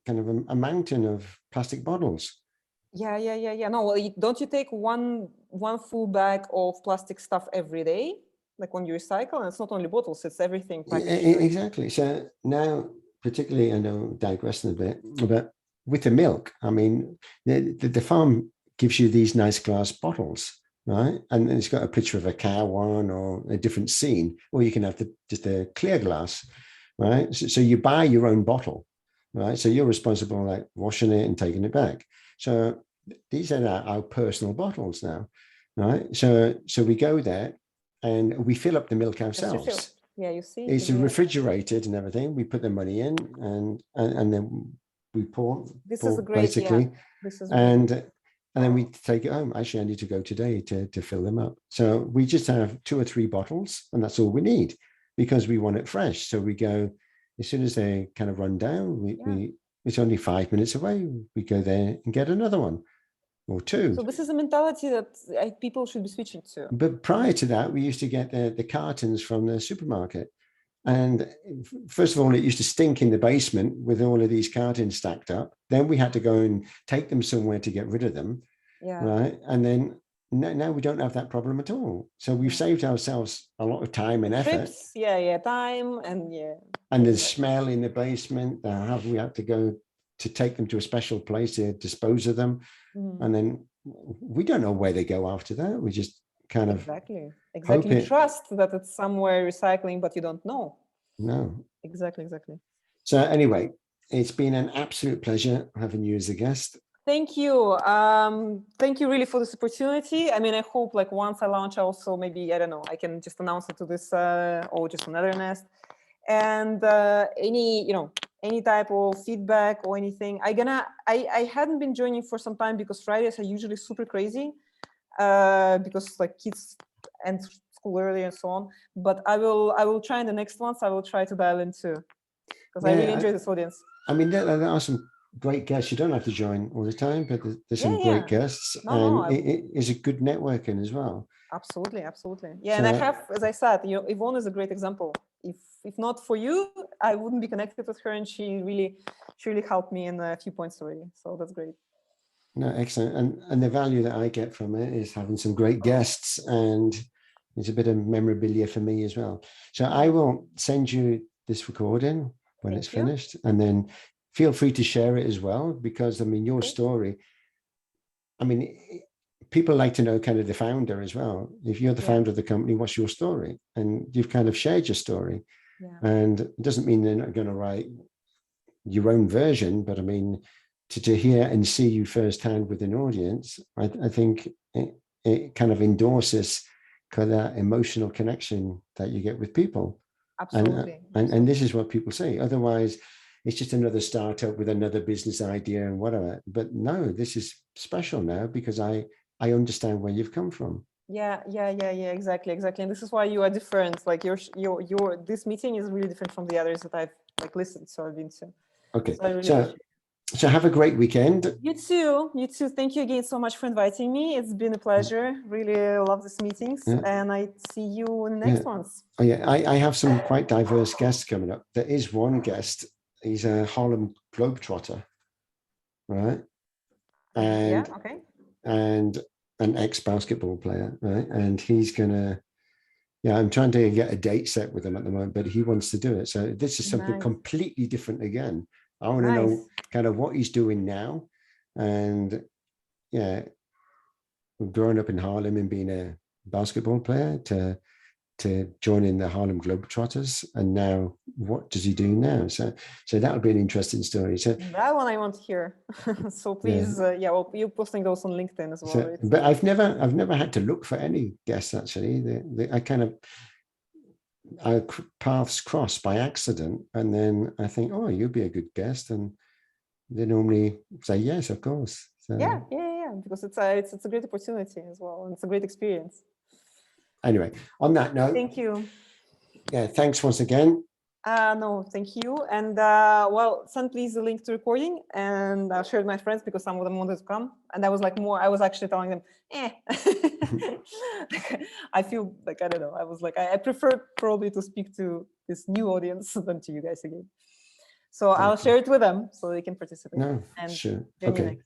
kind of a mountain of plastic bottles. Yeah. No, well, don't you take one full bag of plastic stuff every day? Like when you recycle, and it's not only bottles, it's everything. Exactly. So now, particularly, I know digressing a bit, but with the milk, I mean, the farm gives you these nice glass bottles, right? And it's got a picture of a cow on or a different scene, or you can have just a clear glass, right? So you buy your own bottle, right? So you're responsible like washing it and taking it back. So these are our personal bottles now, right? So we go there and we fill up the milk ourselves. Yeah, you see. It's refrigerated and everything. We put the money in and then we pour. This is a great, basically. Yeah. This is and then we take it home. Actually, I need to go today to fill them up. So we just have 2 or 3 bottles, and that's all we need because we want it fresh. So we go as soon as they kind of run down. It's only 5 minutes away. We go there and get another one. Or 2. So this is a mentality that people should be switching to. But prior to that, we used to get the cartons from the supermarket. And first of all, it used to stink in the basement with all of these cartons stacked up. Then we had to go and take them somewhere to get rid of them. Yeah. Right. And then now we don't have that problem at all. So we've saved ourselves a lot of time and effort. Trips, time and And the smell in the basement, we have to go to take them to a special place to dispose of them. And then we don't know where they go after that. We just kind of exactly. You trust that it's somewhere recycling, but you don't know. No. Exactly. So anyway, it's been an absolute pleasure having you as a guest. Thank you. Thank you really for this opportunity. I mean, I hope like once I launch also maybe, I don't know, I can just announce it to this or just another nest. And any type of feedback or anything, I hadn't been joining for some time because Fridays are usually super crazy because like kids end school early and so on. But I will try in the next ones. I will try to dial in too because I really enjoy this audience. I mean, there are some great guests. You don't have to join all the time, but there's some Yeah, great yeah. guests, No, and it is a good networking as well. absolutely, absolutely. Yeah, and I So- have, as I said, Yvonne is a great example. If not for you, I wouldn't be connected with her, and she really helped me in a few points already. So that's great. No, excellent. And the value that I get from it is having some great guests, and it's a bit of memorabilia for me as well. So I will send you this recording when it's Thank you. finished, and then feel free to share it as well, because I mean, your story, I mean, people like to know kind of the founder as well. If you're the founder of the company, what's your story? And you've kind of shared your story. Yeah. And it doesn't mean they're not going to write your own version, but I mean, to hear and see you firsthand with an audience, I think it kind of endorses kind of that emotional connection that you get with people. Absolutely. And this is what people say. Otherwise, it's just another startup with another business idea and whatever. But no, this is special now because I understand where you've come from. Yeah, exactly. And this is why you are different. Like this meeting is really different from the others that I've like listened. So I've been to. Okay. So I really So have a great weekend. You too. Thank you again so much for inviting me. It's been a pleasure. Really love these meetings. Yeah. And I see you in the next ones. Oh, yeah, I have some quite diverse guests coming up. There is one guest. He's a Harlem Globetrotter, right? And and an ex-basketball player, right? And he's gonna, I'm trying to get a date set with him at the moment, but he wants to do it. So this is something completely different again. I want to know kind of what he's doing now. And growing up in Harlem and being a basketball player to joining the Harlem Globetrotters, and now what does he do now? So that would be an interesting story. So that one I want to hear. So please, well, you're posting those on LinkedIn as well. So, right? but I've never had to look for any guests actually. Our paths cross by accident, and then I think, oh, you'd be a good guest, and they normally say yes, of course. So, yeah, because it's a great opportunity as well, and it's a great experience. Anyway, on that note, thank you. Yeah, thanks once again. No, thank you. And well, send please the link to recording, and I'll share with my friends because some of them wanted to come. And I was like I was actually telling them, I feel like, I don't know. I was like, I prefer probably to speak to this new audience than to you guys again. So I'll share it with them so they can participate. No, and sure. Okay.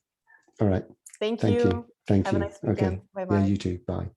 All right. Thank you. Thank Have you. a nice weekend. Okay. Bye-bye. Yeah, you too. Bye.